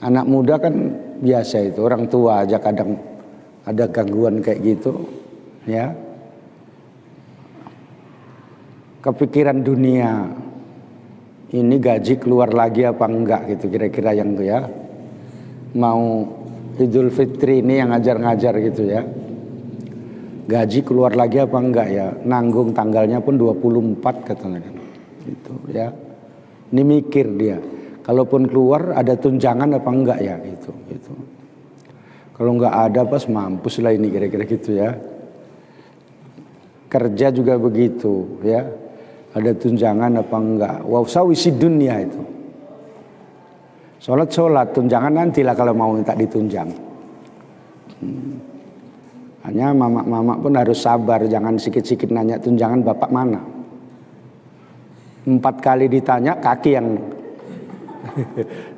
Anak muda kan biasa itu, orang tua aja kadang ada gangguan kayak gitu, ya. Kepikiran dunia, ini gaji keluar lagi apa enggak gitu, kira-kira yang tuh ya. Mau Idul Fitri ini yang ngajar-ngajar gitu ya. Gaji keluar lagi apa enggak ya, nanggung tanggalnya pun 24 katanya kan. Gitu ya. Ini mikir dia. Kalaupun keluar ada tunjangan apa enggak ya gitu. Kalau enggak ada pas mampus lah ini, kira-kira gitu ya. Kerja juga begitu ya. Ada tunjangan apa enggak. Wa sawisi dunia itu. Sholat tunjangan nantilah kalau mau minta ditunjang. Hanya mama pun harus sabar, jangan sikit-sikit nanya tunjangan bapak mana. 4 kali ditanya kaki yang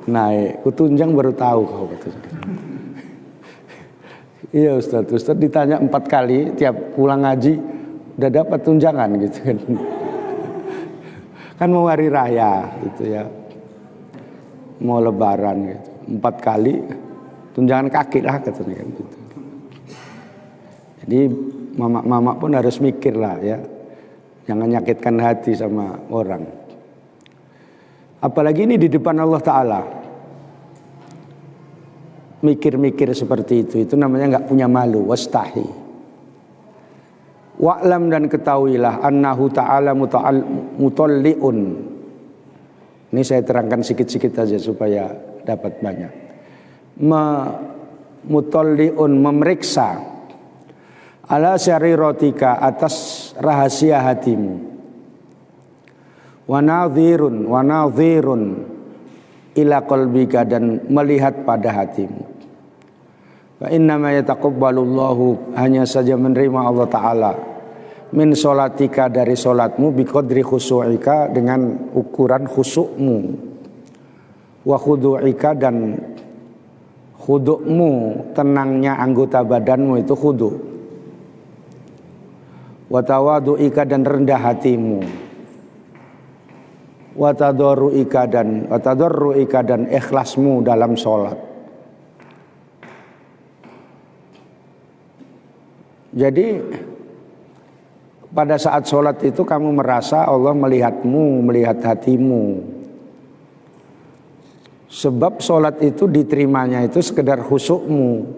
naik, kutunjang baru tahu kau kata. Iya Ustaz ditanya 4 kali tiap pulang ngaji udah dapat tunjangan gitu kan. Kan mau hari raya gitu ya, mau lebaran gitu, 4 kali tunjangan kaki lah katanya kan gitu. Jadi mama pun harus mikir lah ya, jangan nyakitkan hati sama orang. Apalagi ini di depan Allah Ta'ala. Mikir-mikir seperti itu namanya nggak punya malu, wastahi. Wa'lam dan ketahuilah annahu ta'ala mutalli'un. Ini saya terangkan sikit-sikit aja supaya dapat banyak. Mutalli'un, memeriksa ala syarirotika, atas rahasia hatimu. Wa nadhirun ila qalbika, dan melihat pada hatimu. Wa innama yataqabbalullahu, hanya saja menerima Allah Ta'ala min sholatika, dari sholatmu, biqadri khusu'ika, dengan ukuran khusyukmu, wa khudu'ika, dan khudu'mu, tenangnya anggota badanmu itu khudu', wa tawadu'ika, dan rendah hatimu, wa tadarru'ika, dan ikhlasmu dalam sholat. Jadi pada saat sholat itu kamu merasa Allah melihatmu, melihat hatimu. Sebab sholat itu diterimanya itu sekedar khusyukmu,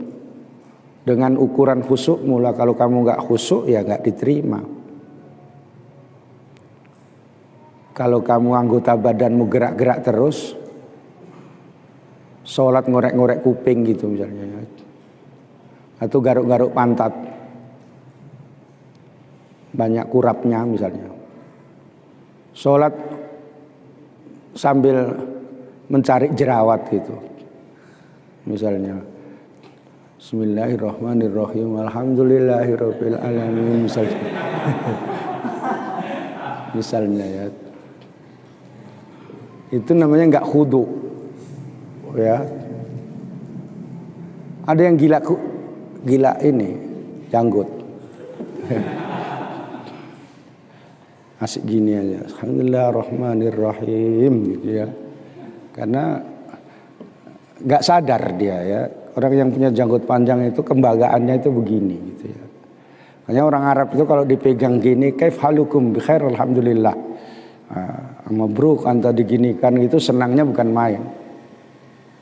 dengan ukuran khusyukmu lah. Kalau kamu nggak khusyuk ya nggak diterima. Kalau kamu anggota badanmu gerak-gerak terus, sholat ngorek-ngorek kuping gitu misalnya, atau garuk-garuk pantat, banyak kurapnya misalnya. Sholat sambil mencari jerawat gitu, misalnya Bismillahirrahmanirrahim, alhamdulillahirabbil alamin misalnya. Misalnya ya, itu namanya nggak khudu ya. Ada yang gila ini janggut. Asik gini aja, Bismillahirrahmanirrahim gitu ya. Karena nggak sadar dia ya, orang yang punya janggut panjang itu kembanggaannya itu begini gitu ya. Makanya orang Arab itu kalau dipegang gini, kaif halukum bi khair, alhamdulillah. Mabruk, anta diginikan itu senangnya bukan main.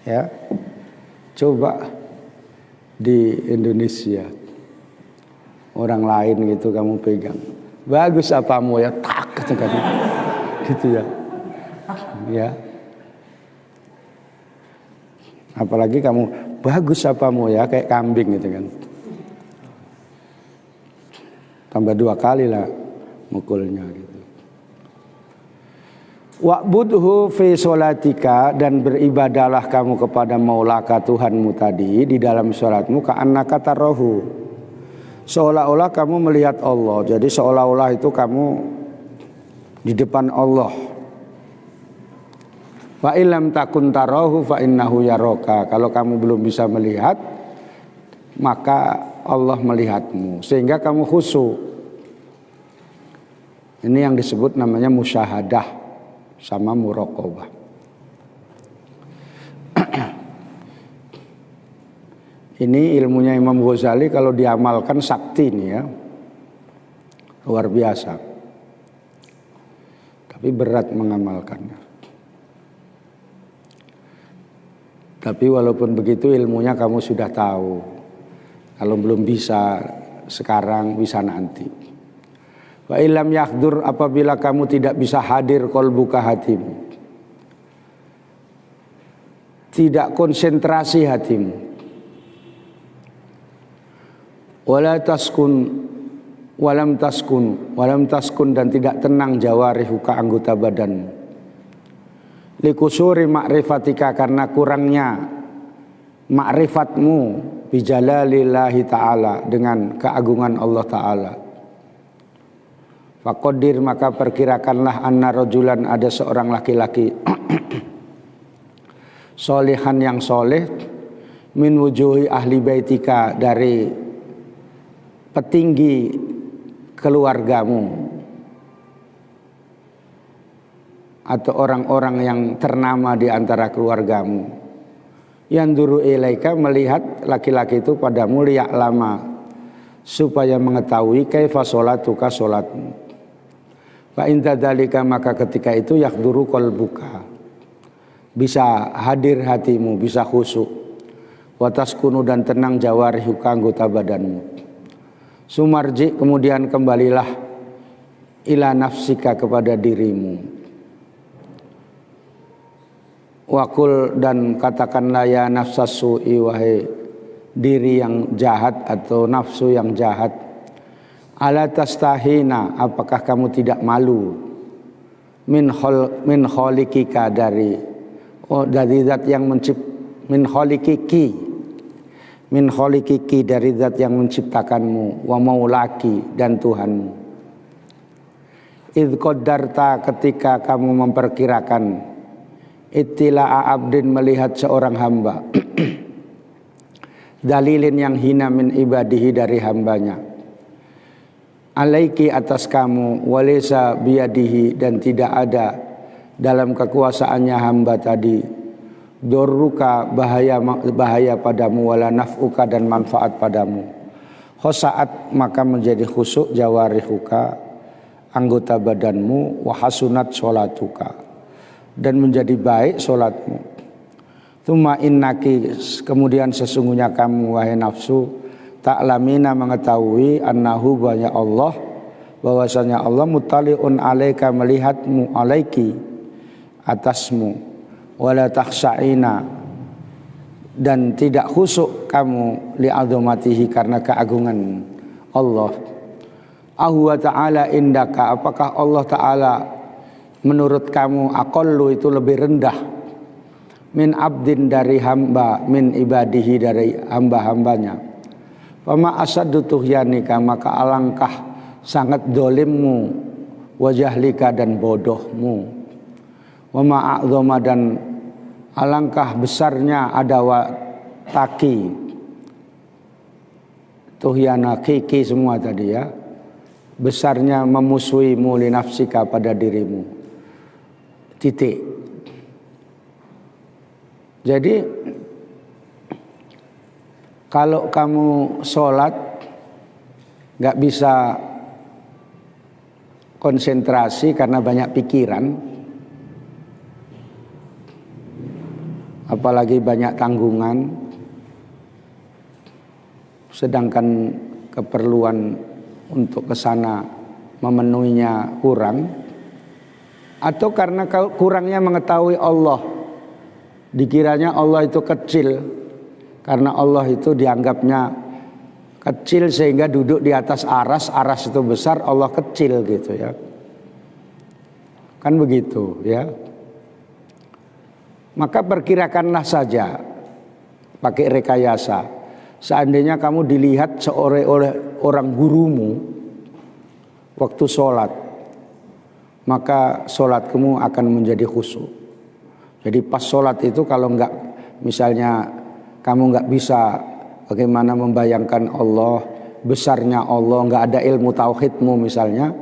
Ya. Coba di Indonesia, orang lain gitu kamu pegang, bagus apamu ya, tak kan gitu ya. Ya. Apalagi kamu bagus apamu ya, kayak kambing gitu kan. Tambah 2 kali lah mukulnya gitu. Wa'budhu fi sholatika, dan beribadalah kamu kepada maulaka Tuhanmu tadi di dalam sholatmu, ka'annaka tarahu, seolah-olah kamu melihat Allah. Jadi seolah-olah itu kamu di depan Allah. Fa illam takun tarahu fa innahu yaraka. Kalau kamu belum bisa melihat, maka Allah melihatmu sehingga kamu khusyuk. Ini yang disebut namanya musyahadah sama muraqabah. Ini ilmunya Imam Ghazali kalau diamalkan sakti nih ya. Luar biasa. Tapi berat mengamalkannya. Tapi walaupun begitu ilmunya kamu sudah tahu. Kalau belum bisa sekarang, bisa nanti. Wa illam yahdur, apabila kamu tidak bisa hadir qalbuka, hatimu. Tidak konsentrasi hatimu. Walam taskun dan tidak tenang jawarihuka, anggota badanmu. Likusuri ma'rifatika, karena kurangnya ma'rifatmu bijalalillahi ta'ala, dengan keagungan Allah ta'ala. Faqaddir, maka perkirakanlah, anna rajulan, ada seorang laki-laki solihan yang soleh, min wujuhi ahli baitika, dari petinggi keluargamu atau orang-orang yang ternama di antara keluargamu, yang duru ilaika, melihat laki-laki itu padamu, liya'lama, supaya mengetahui kaifa sholatuka, sholatmu. Fa inta dzalika, maka ketika itu yakduru qalbuka, bisa hadir hatimu, bisa khusyuk, wa taskunu, dan tenang jawarihuka, anggota badanmu. Sumarji, kemudian kembalilah, ila nafsika, kepada dirimu. Wakul, dan katakanlah, ya nafsas su'i, wahai diri yang jahat atau nafsu yang jahat. Ala tastahina, apakah kamu tidak malu? Min kholikika, dari zat yang min kholikiki, min kholikiki, dari zat yang menciptakanmu, wa maulaki, dan Tuhanmu. Idh qaddarta, ketika kamu memperkirakan, ittila'a abdin, melihat seorang hamba, dalilin, yang hina, min ibadihi, dari hambanya, alaiki, atas kamu, walisa biyadihi, dan tidak ada dalam kekuasaannya hamba tadi, dorruka, bahaya padamu, wala naf'uka, dan manfaat padamu. Khosaat, maka menjadi khusyuk, jawarihuka, anggota badanmu, wa hasunat sholatuka, dan menjadi baik sholatmu. Tsumma innaki, kemudian sesungguhnya kamu, wahai nafsu, ta'lamina, mengetahui, annahu, bahwa Allah, bahwasanya Allah, muttali'un alaika, melihatmu, alaiki, atasmu, wala takhsha'ina, dan tidak khusyuk kamu, li'azamatihi, karena keagungan Allah. Ahwa ta'ala indaka, apakah Allah ta'ala menurut kamu aqallu, itu lebih rendah, min abdin, dari hamba, min ibadihi, dari hamba-hambanya. Fama asaddu tuhyanika, maka alangkah sangat dolimmu, wajahlika, dan bodohmu. Wa ma'a'zama, dan alangkah besarnya adawataki, tuhyana, kiki semua tadi ya, besarnya memusuhimu, li nafsika, pada dirimu. Titik. Jadi kalau kamu sholat gak bisa konsentrasi karena banyak pikiran, apalagi banyak tanggungan, sedangkan keperluan untuk kesana memenuhinya kurang, atau karena kurangnya mengetahui Allah, dikiranya Allah itu kecil, karena Allah itu dianggapnya kecil sehingga duduk di atas aras, aras itu besar, Allah kecil gitu ya, kan begitu ya. Maka perkirakanlah saja, pakai rekayasa, seandainya kamu dilihat oleh orang gurumu waktu sholat, maka sholatmu akan menjadi khusyuk. Jadi pas sholat itu kalau enggak, misalnya kamu enggak bisa bagaimana membayangkan Allah, besarnya Allah, enggak ada ilmu tauhidmu misalnya,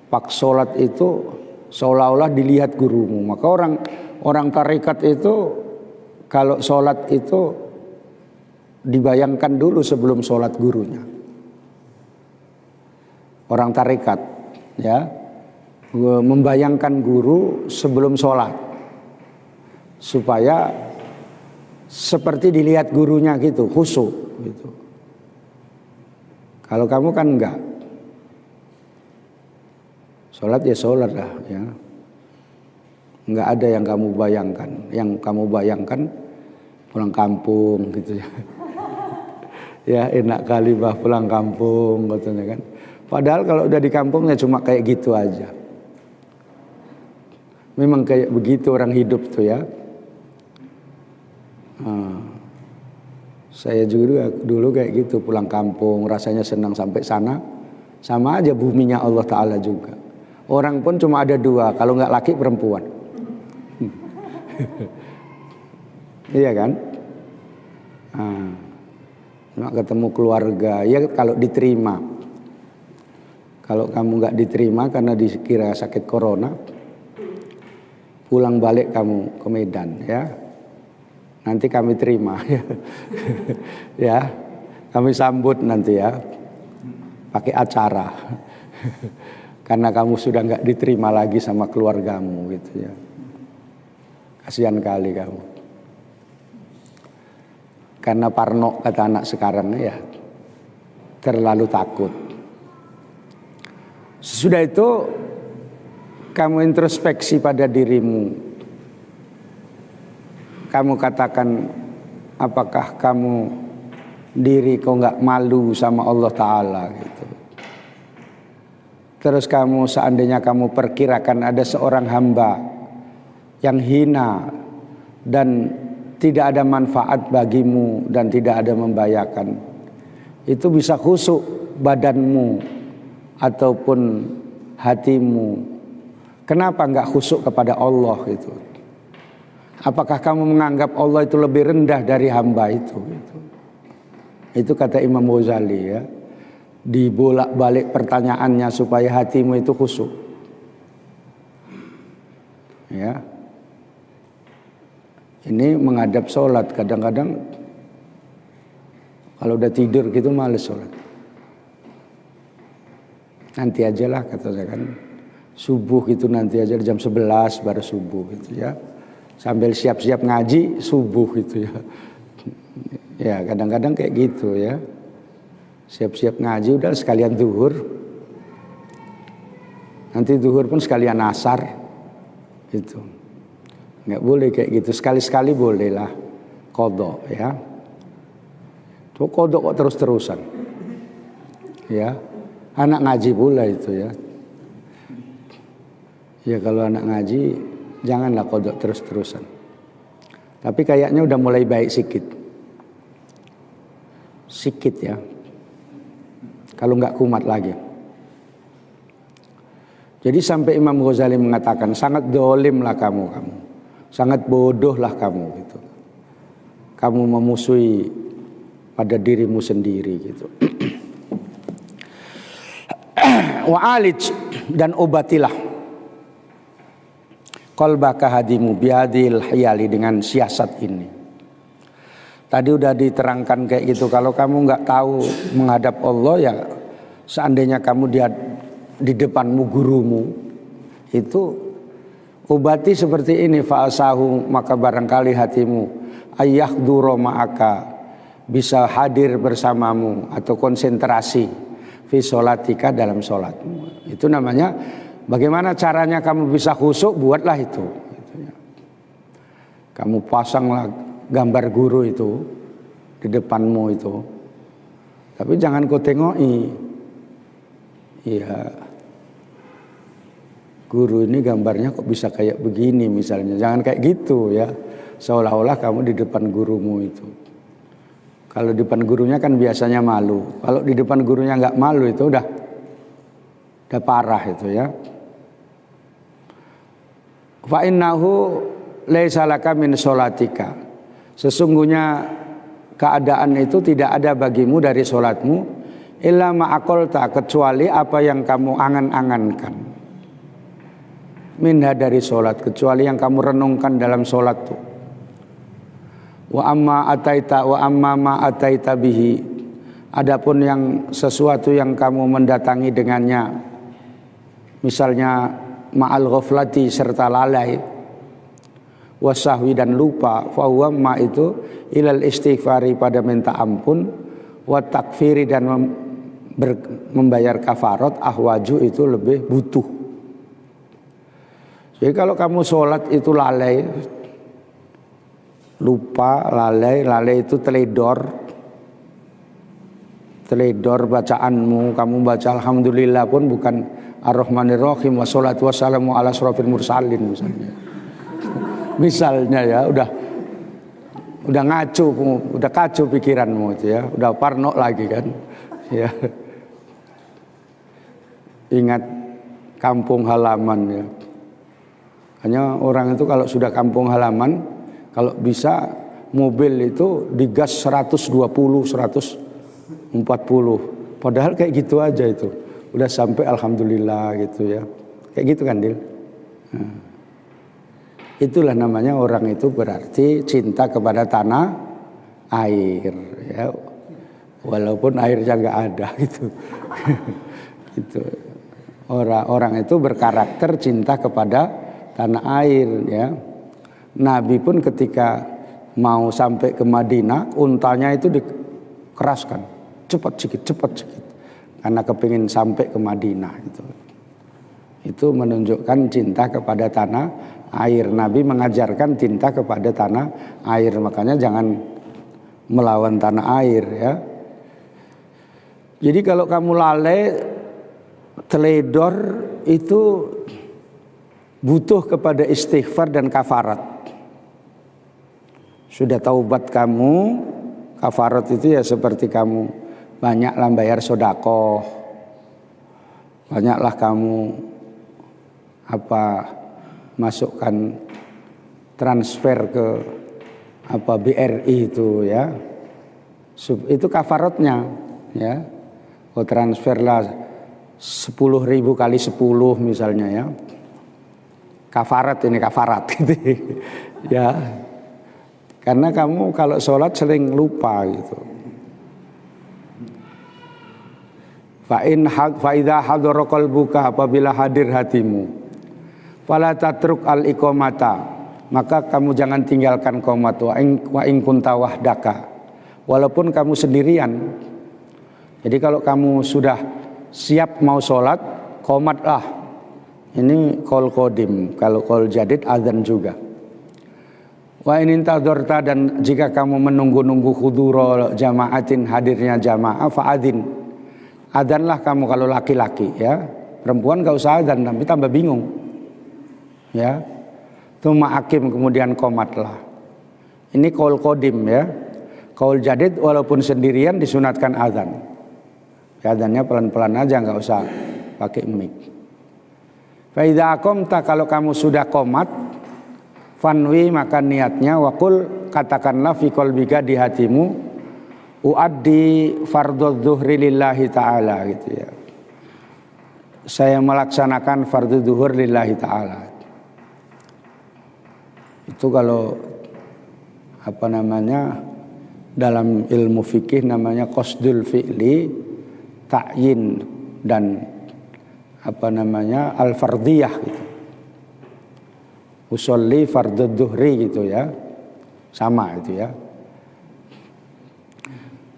pas sholat itu seolah-olah dilihat gurumu. Maka orang tarekat itu kalau sholat itu dibayangkan dulu sebelum sholat gurunya. Orang tarekat ya membayangkan guru sebelum sholat supaya seperti dilihat gurunya gitu, khusyuk gitu. Kalau kamu kan enggak, sholat ya sholat lah ya, enggak ada yang kamu bayangkan. Yang kamu bayangkan pulang kampung gitu ya. Ya enak kali bah pulang kampung katanya kan. Padahal kalau udah di kampungnya cuma kayak gitu aja. Memang kayak begitu orang hidup tuh ya. Saya juga dulu kayak gitu, pulang kampung rasanya senang, sampai sana sama aja buminya Allah Ta'ala juga. Orang pun cuma ada dua, kalau nggak laki perempuan. Iya kan? Nggak ketemu keluarga ya kalau diterima. Kalau kamu nggak diterima karena dikira sakit corona, pulang balik kamu ke Medan ya, nanti kami terima ya. Ya kami sambut nanti ya pakai acara. Karena kamu sudah nggak diterima lagi sama keluargamu gitu ya. Kasihan kali kamu. Karena parno kata anak sekarang ya, terlalu takut. Sesudah itu kamu introspeksi pada dirimu. Kamu katakan, apakah kamu diri kok nggak malu sama Allah Ta'ala gitu. Terus kamu seandainya kamu perkirakan ada seorang hamba yang hina dan tidak ada manfaat bagimu dan tidak ada membahayakan, itu bisa khusyuk badanmu ataupun hatimu. Kenapa enggak khusyuk kepada Allah itu? Apakah kamu menganggap Allah itu lebih rendah dari hamba itu? Itu kata Imam Ghazali ya. Dibolak-balik pertanyaannya supaya hatimu itu khusyuk. Ya. Ini menghadap sholat, kadang-kadang kalau udah tidur gitu males sholat. Nanti aja lah kata saya kan, subuh itu nanti aja jam 11 baru subuh gitu ya. Sambil siap-siap ngaji subuh gitu ya. Ya kadang-kadang kayak gitu ya. Siap-siap ngaji udah sekalian zuhur. Nanti zuhur pun sekalian asar gitu. Nggak boleh kayak gitu, sekali-sekali boleh lah qadha ya. Tuh qadha kok terus-terusan. Ya. Anak ngaji pula itu ya. Ya kalau anak ngaji janganlah qadha terus-terusan. Tapi kayaknya udah mulai baik sikit. Sikit ya. Kalau nggak kumat lagi. Jadi sampai Imam Ghazali mengatakan sangat dolim lah kamu. Sangat bodoh lah kamu gitu. Kamu memusuhi pada dirimu sendiri gitu. Wa'alij, dan obatilah qalbaka hadimu biadil hayali, dengan siasat ini. Tadi udah diterangkan kayak gitu. Kalau kamu nggak tahu menghadap Allah ya, seandainya kamu di depanmu gurumu itu, obati seperti ini, fa'asahu, maka barangkali hatimu ayyahdura ma'aka, bisa hadir bersamamu atau konsentrasi fi sholatika, dalam sholatmu. Itu namanya bagaimana caranya kamu bisa khusyuk, buatlah itu. Kamu pasanglah gambar guru itu di depanmu itu, tapi jangan kau tengoki. Iya, guru ini gambarnya kok bisa kayak begini misalnya. Jangan kayak gitu ya. Seolah-olah kamu di depan gurumu itu. Kalau di depan gurunya kan biasanya malu. Kalau di depan gurunya nggak malu itu udah parah itu ya. Fa innahu laisa laka min sholatika, sesungguhnya keadaan itu tidak ada bagimu dari sholatmu, illa ma'akolta, kecuali apa yang kamu angan-angankan, minha dari sholat, kecuali yang kamu renungkan dalam sholat tuh. Wa amma ma ataita bihi, adapun yang sesuatu yang kamu mendatangi dengannya, misalnya ma'al ghaflati, serta lalai, wasahwi, dan lupa, fa huwa ma itu ilal istighfari, pada minta ampun, wa takfiri, dan membayar kafarat, ahwaju, itu lebih butuh. Jadi kalau kamu sholat itu lalai, lupa, lalai itu teledor bacaanmu, kamu baca alhamdulillah pun bukan ar-rahmanir-rahim, wassalatu wassalamu ala asrofil mursalin misalnya ya, udah ngaco, udah kacau pikiranmu itu ya, udah parno lagi kan ya. Ingat kampung halaman ya, hanya orang itu kalau sudah kampung halaman, kalau bisa mobil itu digas 120, 140, padahal kayak gitu aja itu udah sampai alhamdulillah gitu ya, kayak gitu kan Dil. Nah, itulah namanya orang itu berarti cinta kepada tanah air ya, walaupun airnya nggak ada gitu. Gitu. Orang itu berkarakter cinta kepada tanah air ya. Nabi pun ketika mau sampai ke Madinah, untanya itu dikeraskan, cepat sedikit, karena kepingin sampai ke Madinah itu. Itu menunjukkan cinta kepada tanah air. Nabi mengajarkan cinta kepada tanah air, makanya jangan melawan tanah air ya. Jadi kalau kamu lalai, teledor, itu butuh kepada istighfar dan kafarat. Sudah taubat kamu, kafarat itu ya seperti kamu banyaklah bayar sedekah, banyaklah kamu masukkan transfer ke BRI itu ya, itu kafaratnya ya. Transferlah 10.000 kali 10 misalnya ya, kafarat gitu ya, karena kamu kalau sholat sering lupa gitu. Fa idza hadara qalbuka, apabila hadir hatimu, fala tatruk al iqamata, maka kamu jangan tinggalkan qomat, wa in kunta wahdaka, walaupun kamu sendirian. Jadi kalau kamu sudah siap mau sholat, qomatlah. Ini qol qadim, kalau qol jadid azan juga. Wa in intadharta, dan jika kamu menunggu-nunggu hudura jamaatin, hadirnya jamaah, fa adzin, adzanlah kamu kalau laki-laki ya. Perempuan gak usah adzan, tapi tambah bingung ya. Tsumma akim, kemudian qomatlah. Ini qaul qadim ya. Qaul jadid walaupun sendirian disunatkan adzan. Ya, adzannya pelan-pelan aja, nggak usah pakai mic. Fa idza aqamta, kalau kamu sudah qomat, fanwi, maka niatnya, waqul, katakanlah fi qalbika, di hatimu, uaddi fardhu dzuhri lillahi ta'ala gitu ya. Saya melaksanakan fardhu zuhur lillahi ta'ala. Itu kalau dalam ilmu fikih namanya qasdul fi'li, ta'yin, dan al-fardiyah gitu. Usolli fardhu dzuhri gitu ya, sama itu ya.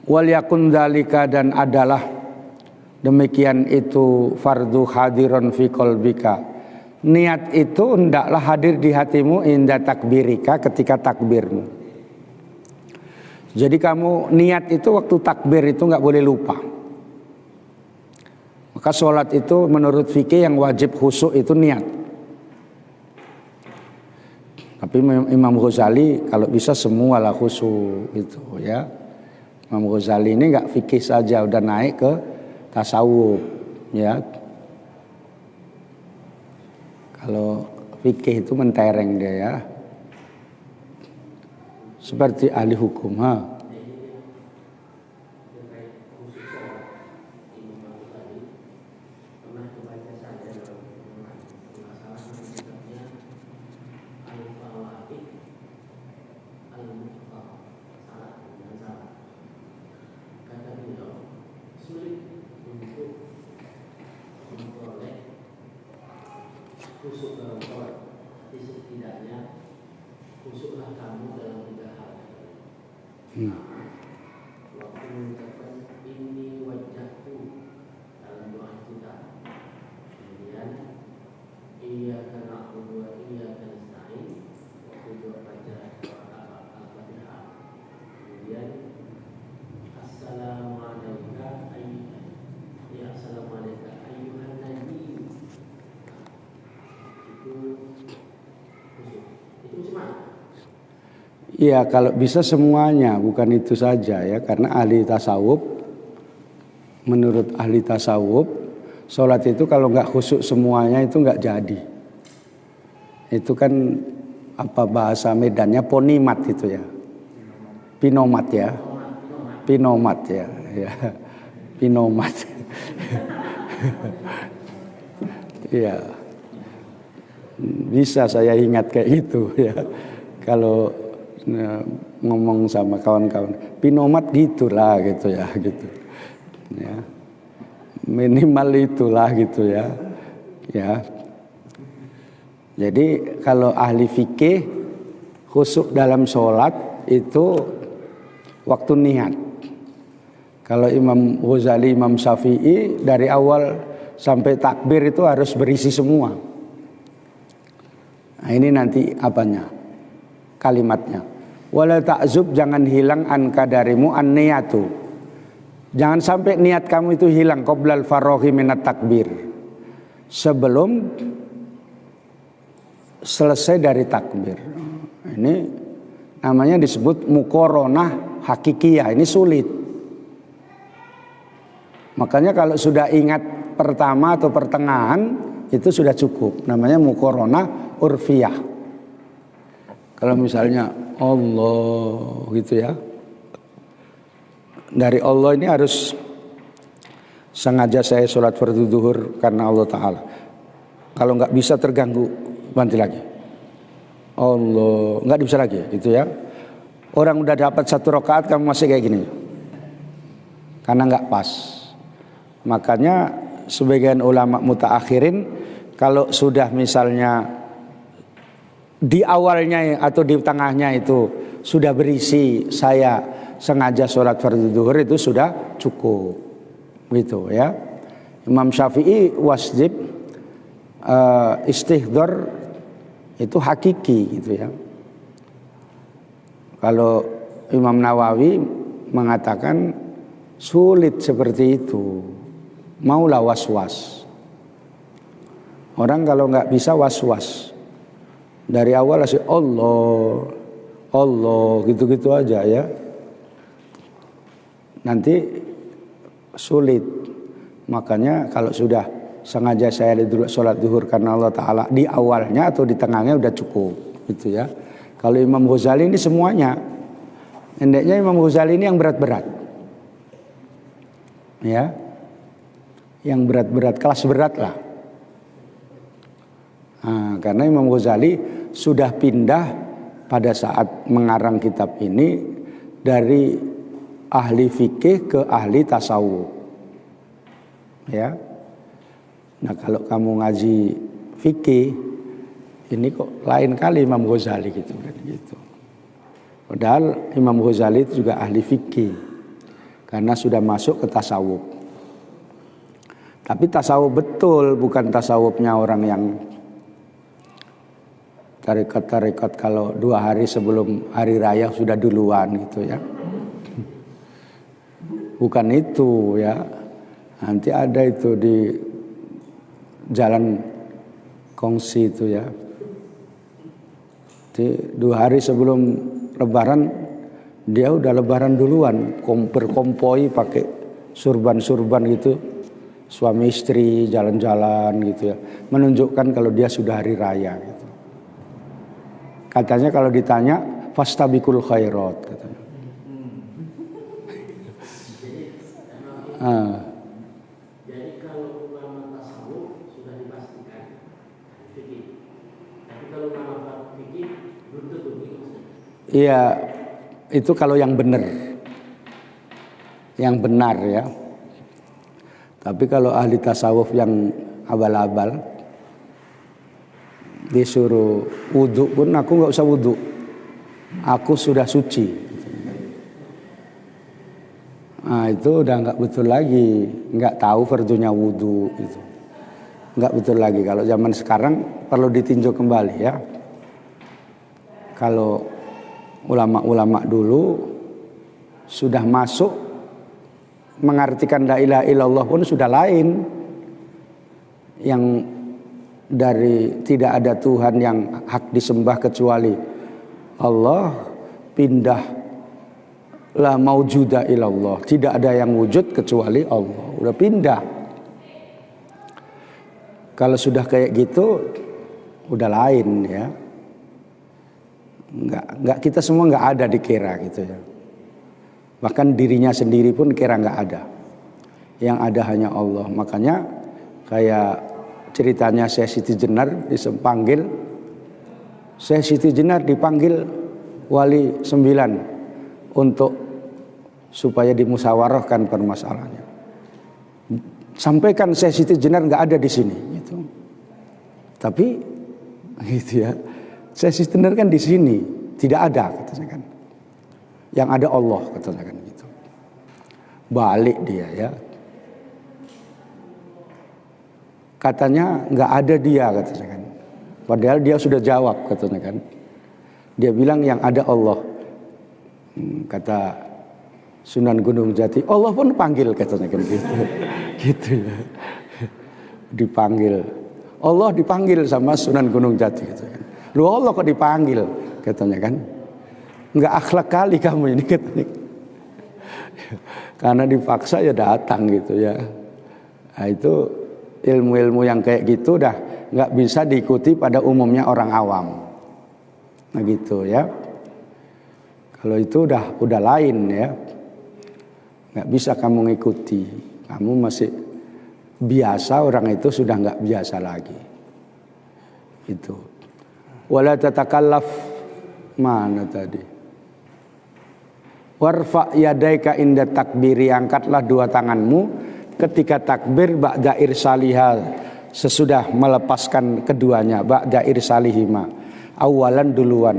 Wal yakun dzalika, dan adalah demikian itu fardhu hadiron fi qalbika, niat itu hendaklah hadir di hatimu inda takbirika, ketika takbirmu. Jadi kamu niat itu waktu takbir itu nggak boleh lupa. Maka sholat itu menurut fikih yang wajib khusyuk itu niat. Tapi Imam Ghazali kalau bisa semualah khusyuk itu ya. Imam Ghazali ini nggak fikih saja, udah naik ke tasawuf ya. Kalau fikih itu mentereng dia ya. seperti ahli hukum. Khusyuk dalam sholat, setidaknya khusyuklah kamu dalam 3 hal. Waktu mengucapkan ini wajahku dalam doa kita. Kemudian iyyaka na'budu wa iyyaka nasta'in waktu doa baca Al-Fatihah. Kemudian assalamu alayka ayyuhan nabi. Itu semua. Iya, kalau bisa semuanya, bukan itu saja ya, karena ahli tasawuf, menurut ahli tasawuf, sholat itu kalau nggak khusyuk semuanya itu nggak jadi. Itu kan apa bahasa Medannya, ponimat itu ya, pinomat ya, pinomat ya, ya. Pinomat. Iya. Bisa saya ingat kayak gitu ya. Kalau ngomong sama kawan-kawan, pinomat gitulah gitu ya, gitu. Ya. Minimal itulah gitu ya. Ya. Jadi kalau ahli fikih khusyuk dalam sholat itu waktu niat. Kalau Imam Ghazali, Imam Syafi'i dari awal sampai takbir itu harus berisi semua. Nah, ini nanti apanya? Kalimatnya. Wala ta'zub, jangan hilang an kadarimu an niyatu. Jangan sampai niat kamu itu hilang qoblal faraghi minat takbir. Sebelum selesai dari takbir. Ini namanya disebut muqaranah hakikiyah. Ini sulit. Makanya kalau sudah ingat pertama atau pertengahan itu sudah cukup. Namanya muqaranah urfiyah. Kalau misalnya Allah gitu ya. Dari Allah ini harus sengaja saya sholat fardu zuhur karena Allah Ta'ala. Kalau nggak bisa terganggu, ganti lagi. Allah, nggak bisa lagi gitu ya. Orang udah dapat 1 rakaat kamu masih kayak gini. Karena nggak pas. Makanya sebagian ulama mutaakhirin kalau sudah misalnya di awalnya atau di tengahnya itu sudah berisi saya sengaja sholat fardu zuhur itu sudah cukup gitu ya. Imam Syafi'i wajib istihdhar itu hakiki gitu ya. Kalau Imam Nawawi mengatakan sulit seperti itu, maulah was-was. Orang kalau nggak bisa was-was dari awal asli Allah, Allah gitu-gitu aja ya. Nanti sulit. Makanya kalau sudah sengaja saya sholat zuhur karena Allah Ta'ala di awalnya atau di tengahnya udah cukup gitu ya. Kalau Imam Ghazali ini semuanya. Hendaknya Imam Ghazali ini yang berat-berat. Ya. Yang berat-berat, kelas berat lah. Nah, karena Imam Ghazali sudah pindah pada saat mengarang kitab ini dari ahli fikih ke ahli tasawuf. Ya. Nah, kalau kamu ngaji fikih ini kok lain kali Imam Ghazali gitu kan gitu. Padahal Imam Ghazali itu juga ahli fikih karena sudah masuk ke tasawuf. Tapi tasawuf betul, bukan tasawufnya orang yang tarekat-tarekat kalau 2 hari sebelum hari raya sudah duluan gitu ya. Bukan itu ya. Nanti ada itu di jalan kongsi itu ya. Di 2 hari sebelum lebaran dia udah lebaran duluan, berkompoi pakai surban-surban gitu. Suami istri jalan-jalan gitu ya. Menunjukkan kalau dia sudah hari raya gitu. Katanya kalau ditanya fastabiqul khairat katanya. Jadi kalau ulama tasawuf sudah dipastikan fikih. Tapi kalau ulama fikih belum tentu begitu. Iya, itu kalau yang benar. Yang benar ya. Tapi kalau ahli tasawuf yang abal-abal disuruh wudhu pun aku nggak usah wudhu, aku sudah suci. Nah itu udah nggak betul lagi, nggak tahu fardunya wudhu itu, nggak betul lagi. Kalau zaman sekarang perlu ditinjau kembali ya. Kalau ulama-ulama dulu sudah masuk mengartikan la ilaha illallah pun sudah lain, yang dari tidak ada Tuhan yang hak disembah kecuali Allah pindah la maujuda ilallah, tidak ada yang wujud kecuali Allah, udah pindah. Kalau sudah kayak gitu udah lain ya, nggak kita semua nggak ada dikira gitu ya, bahkan dirinya sendiri pun kira nggak ada, yang ada hanya Allah. Makanya kayak ceritanya Syekh Siti Jenar dipanggil, Syekh Siti Jenar dipanggil wali 9 untuk supaya dimusyawarahkan permasalahannya. Sampaikan Syekh Siti Jenar nggak ada di sini gitu. Tapi gitu ya, Syekh Siti Jenar kan di sini tidak ada katanya kan. Yang ada Allah katanya kan gitu. Balik dia ya. Katanya nggak ada dia katanya kan. Padahal dia sudah jawab katanya kan. Dia bilang yang ada Allah. Kata Sunan Gunung Jati, Allah pun panggil katanya kan gitu. Gitu ya. Dipanggil. Allah dipanggil sama Sunan Gunung Jati katanya kan. Lu Allah kok dipanggil katanya kan. Nggak akhlak kali kamu ini katanya. Karena dipaksa ya datang gitu ya. Nah itu ilmu-ilmu yang kayak gitu dah nggak bisa diikuti pada umumnya orang awam. Nah gitu ya. Kalau itu udah lain ya. Nggak bisa kamu ngikuti. Kamu masih biasa, orang itu sudah nggak biasa lagi. Itu. Wala tatakallaf, mana tadi? Warfa yadaika inda takbiri, angkatlah dua tanganmu ketika takbir ba'da irsaliha, sesudah melepaskan keduanya, ba'da irsalihima, awalan duluan,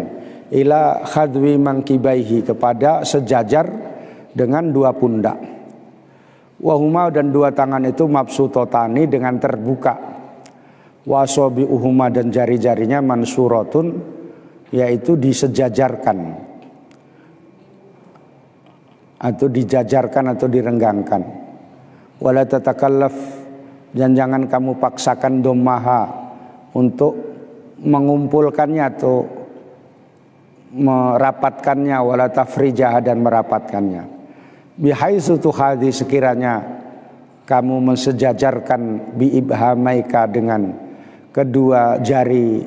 ila khadwi mangkibaihi, kepada sejajar dengan dua pundak, wahuma, dan dua tangan itu mabsutotani, dengan terbuka, wasobi uhuma, dan jari-jarinya mansuratun, yaitu disejajarkan atau dijajarkan atau direnggangkan. Wala tatakallaf, dan jangan kamu paksakan dommaha untuk mengumpulkannya atau merapatkannya, wala tafrijah, dan merapatkannya. Bihaitsu tuhadi, sekiranya kamu mensejajarkan biibhamaika, dengan kedua jari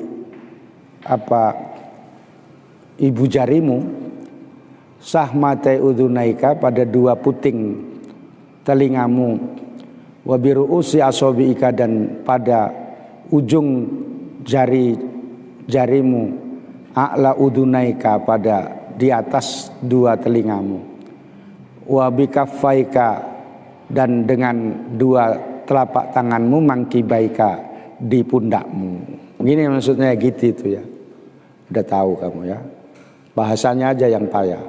ibu jarimu, sahmatai udunaika, pada dua puting telingamu, wabiruusi asobiika, dan pada ujung jarimu, a'la udunaika, pada di atas dua telingamu, wabikaffaika, dan dengan dua telapak tanganmu, mangkibaika, di pundakmu. Begini maksudnya gitu itu ya. Udah tahu kamu ya. Bahasanya aja yang payah.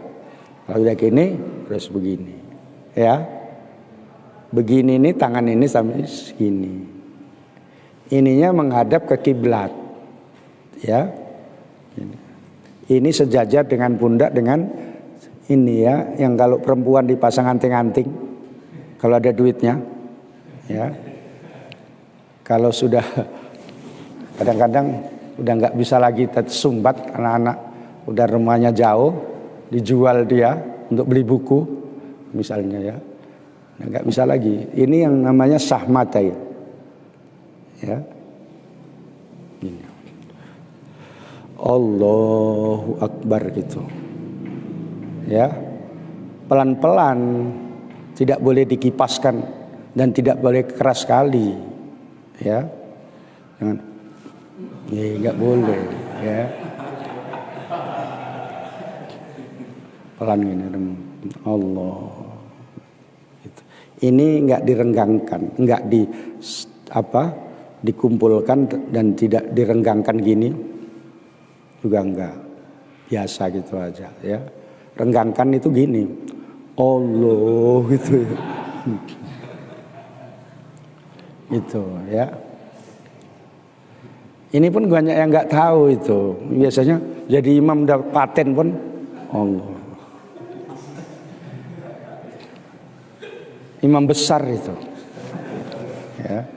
Kalau udah gini terus begini. Ya. Begini ini tangan ini sampai segini. Ininya menghadap ke kiblat. Ya. Ini sejajar dengan pundak dengan ini ya, yang kalau perempuan dipasang anting-anting kalau ada duitnya. Ya. Kalau sudah kadang-kadang udah nggak bisa lagi tersumbat, anak-anak udah rumahnya jauh, dijual dia untuk beli buku misalnya ya, nggak bisa lagi. Ini yang namanya sahmatai ya. Ini. Allahu Akbar gitu. Ya. Pelan-pelan, tidak boleh dikipaskan dan tidak boleh keras sekali. Ya. Jangan. Enggak boleh, ya. Pelan gini, Allah. Gitu. Ini enggak direnggangkan, enggak dikumpulkan dan tidak direnggangkan gini. Juga enggak, biasa gitu aja ya. Renggangkan itu gini, Allah gitu ya. Itu ya. Ini pun banyak yang enggak tahu itu. Biasanya jadi imam udah paten pun Allah. Imam besar itu. Ya.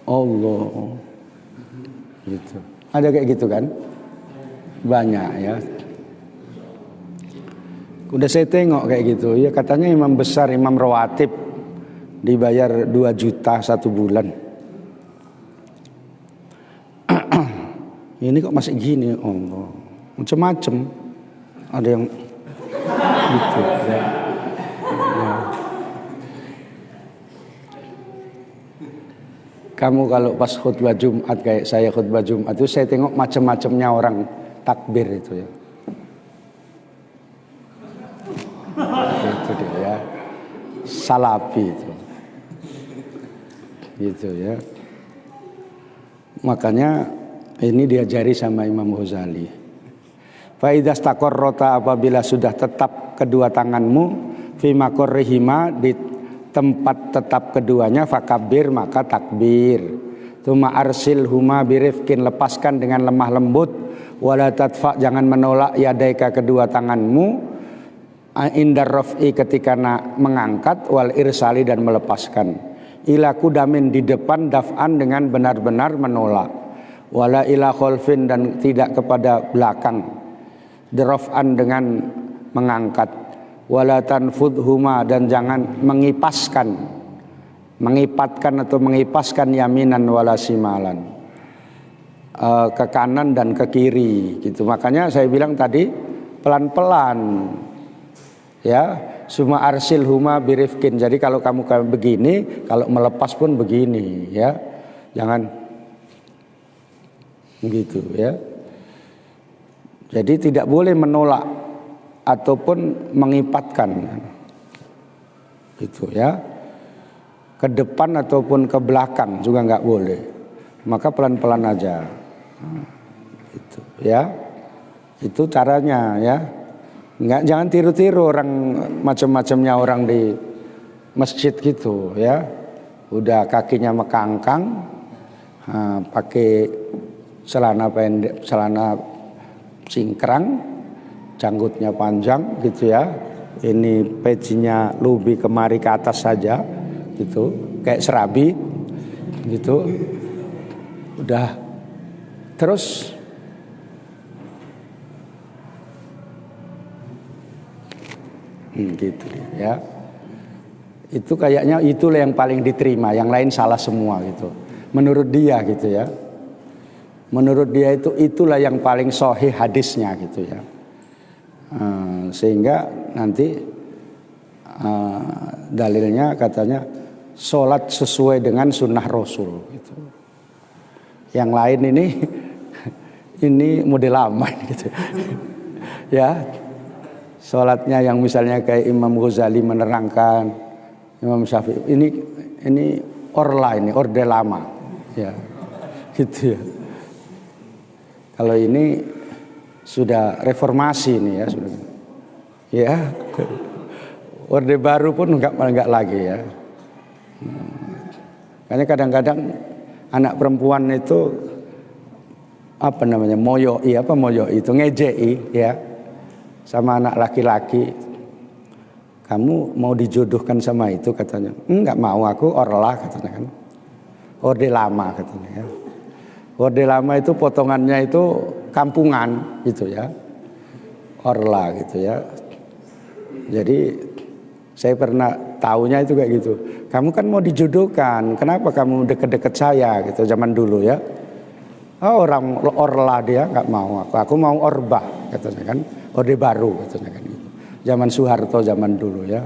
Allah. Gitu. Ada kayak gitu kan? Banyak ya. Udah saya tengok kayak gitu. Ya katanya imam besar, imam rawatib dibayar 2 juta 1 bulan. Ini kok masih gini, Allah. Macam-macam. Ada yang gitu ya. Kamu kalau pas khutbah Jumat kayak saya khutbah Jumat itu saya tengok macam-macamnya orang takbir itu ya. Itu dia ya. Salafi itu. Gitu ya. Makanya ini diajari sama Imam Ghazali. Fa idza staqarrata, apabila sudah tetap kedua tanganmu fi maqarrihima, di tempat tetap keduanya, fakabir, maka takbir. Tuma arsil huma birifkin, lepaskan dengan lemah lembut. Wala tadfa, jangan menolak yadaika, kedua tanganmu, indar raf'i, ketika mengangkat, wal irsali, dan melepaskan. Ila kudamin, di depan, daf'an, dengan benar-benar menolak. Wala ila kholfin, dan tidak kepada belakang. Diraf'an, dengan mengangkat. Wala tanfudhuma, dan jangan mengipatkan atau mengipaskan yaminan wala simalan, ke kanan dan ke kiri gitu. Makanya saya bilang tadi pelan-pelan ya, suma arsil huma birifkin. Jadi kalau kamu begini, kalau melepas pun begini ya, jangan begitu ya. Jadi tidak boleh menolak ataupun mengipatkan gitu ya, ke depan ataupun ke belakang juga nggak boleh. Maka pelan-pelan aja gitu ya. Itu caranya ya. Jangan tiru-tiru orang macam-macamnya orang di masjid gitu ya. Udah kakinya mekangkang, pakai celana pendek, celana cingkrang, janggutnya panjang gitu ya. Ini pecinya lebih kemari ke atas saja gitu, kayak serabi gitu. Udah terus gitu ya. Itu kayaknya itulah yang paling diterima, yang lain salah semua gitu. Menurut dia gitu ya. Menurut dia itulah yang paling sahih hadisnya gitu ya. Sehingga nanti dalilnya katanya sholat sesuai dengan sunnah Rasul gitu. Yang lain ini model lama gitu ya. Sholatnya yang misalnya kayak Imam Ghazali menerangkan, Imam Syafi'i ini orde lama ya gitu ya. Kalau ini sudah reformasi nih ya, sudah ya, orde baru pun enggak lagi ya. Karena kadang-kadang anak perempuan itu moyoi itu ngejei ya, sama anak laki-laki. Kamu mau dijodohkan sama itu katanya. Enggak mau, aku orla katanya kan. Orde lama katanya ya. Orde lama itu potongannya itu kampungan gitu ya, orla gitu ya. Jadi saya pernah taunya itu kayak gitu. Kamu kan mau dijodohkan, kenapa kamu deket-deket saya gitu zaman dulu ya. Oh, orang Orla dia nggak mau aku mau Orba katanya kan, Orde Baru katanya kan gitu. Zaman Soeharto zaman dulu ya.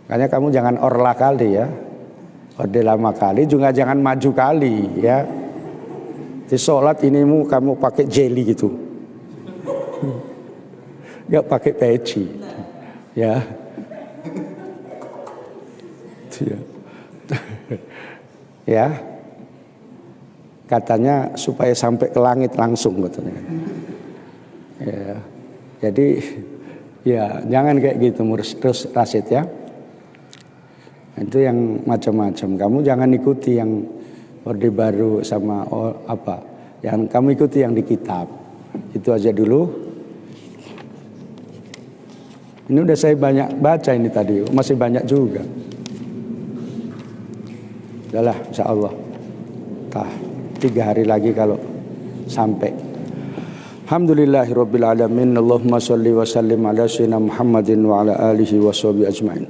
Makanya kamu jangan Orla kali ya, Orde lama kali, juga jangan maju kali ya. Di sholat inimu kamu pakai jelly gitu, nggak pakai peci ya. Ya, katanya supaya sampai ke langit langsung katanya. Ya, jadi ya jangan kayak gitu terus Rasid ya. Itu yang macam-macam. Kamu jangan ikuti yang Orde Baru sama apa. Yang kamu ikuti yang di kitab. Itu aja dulu. Ini udah saya banyak baca ini tadi, masih banyak juga. Udahlah, insya Allah. 3 hari lagi kalau sampai. Alhamdulillahirabbil alamin. Allahumma shalli wa sallim ala sayyidina Muhammadin wa ala alihi wa sahbihi ajmain.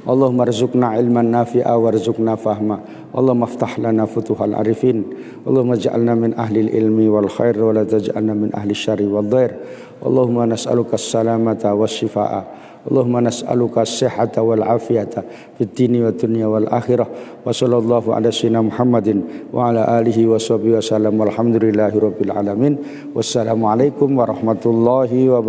Allahumma rzuqna ilman nafi'a warzuqna fahma. Allahumma aftah lana futuhal arifin. Allahumma ja'alna min ahli ilmi wal khair wa la taj'alna min ahli syarri wal dhair. Allahumma nas'aluka as-salamata was-shifaa'a. Allahumma nas'aluka as-sihhata wal afiyata fid dini wa dunya wal akhirah. Wa sallallahu ala sayyidina Muhammadin wa ala alihi wa sahbihi wasallam. Walhamdulillahirabbil alamin. Wassalamualaikum warahmatullahi wabarakatuh.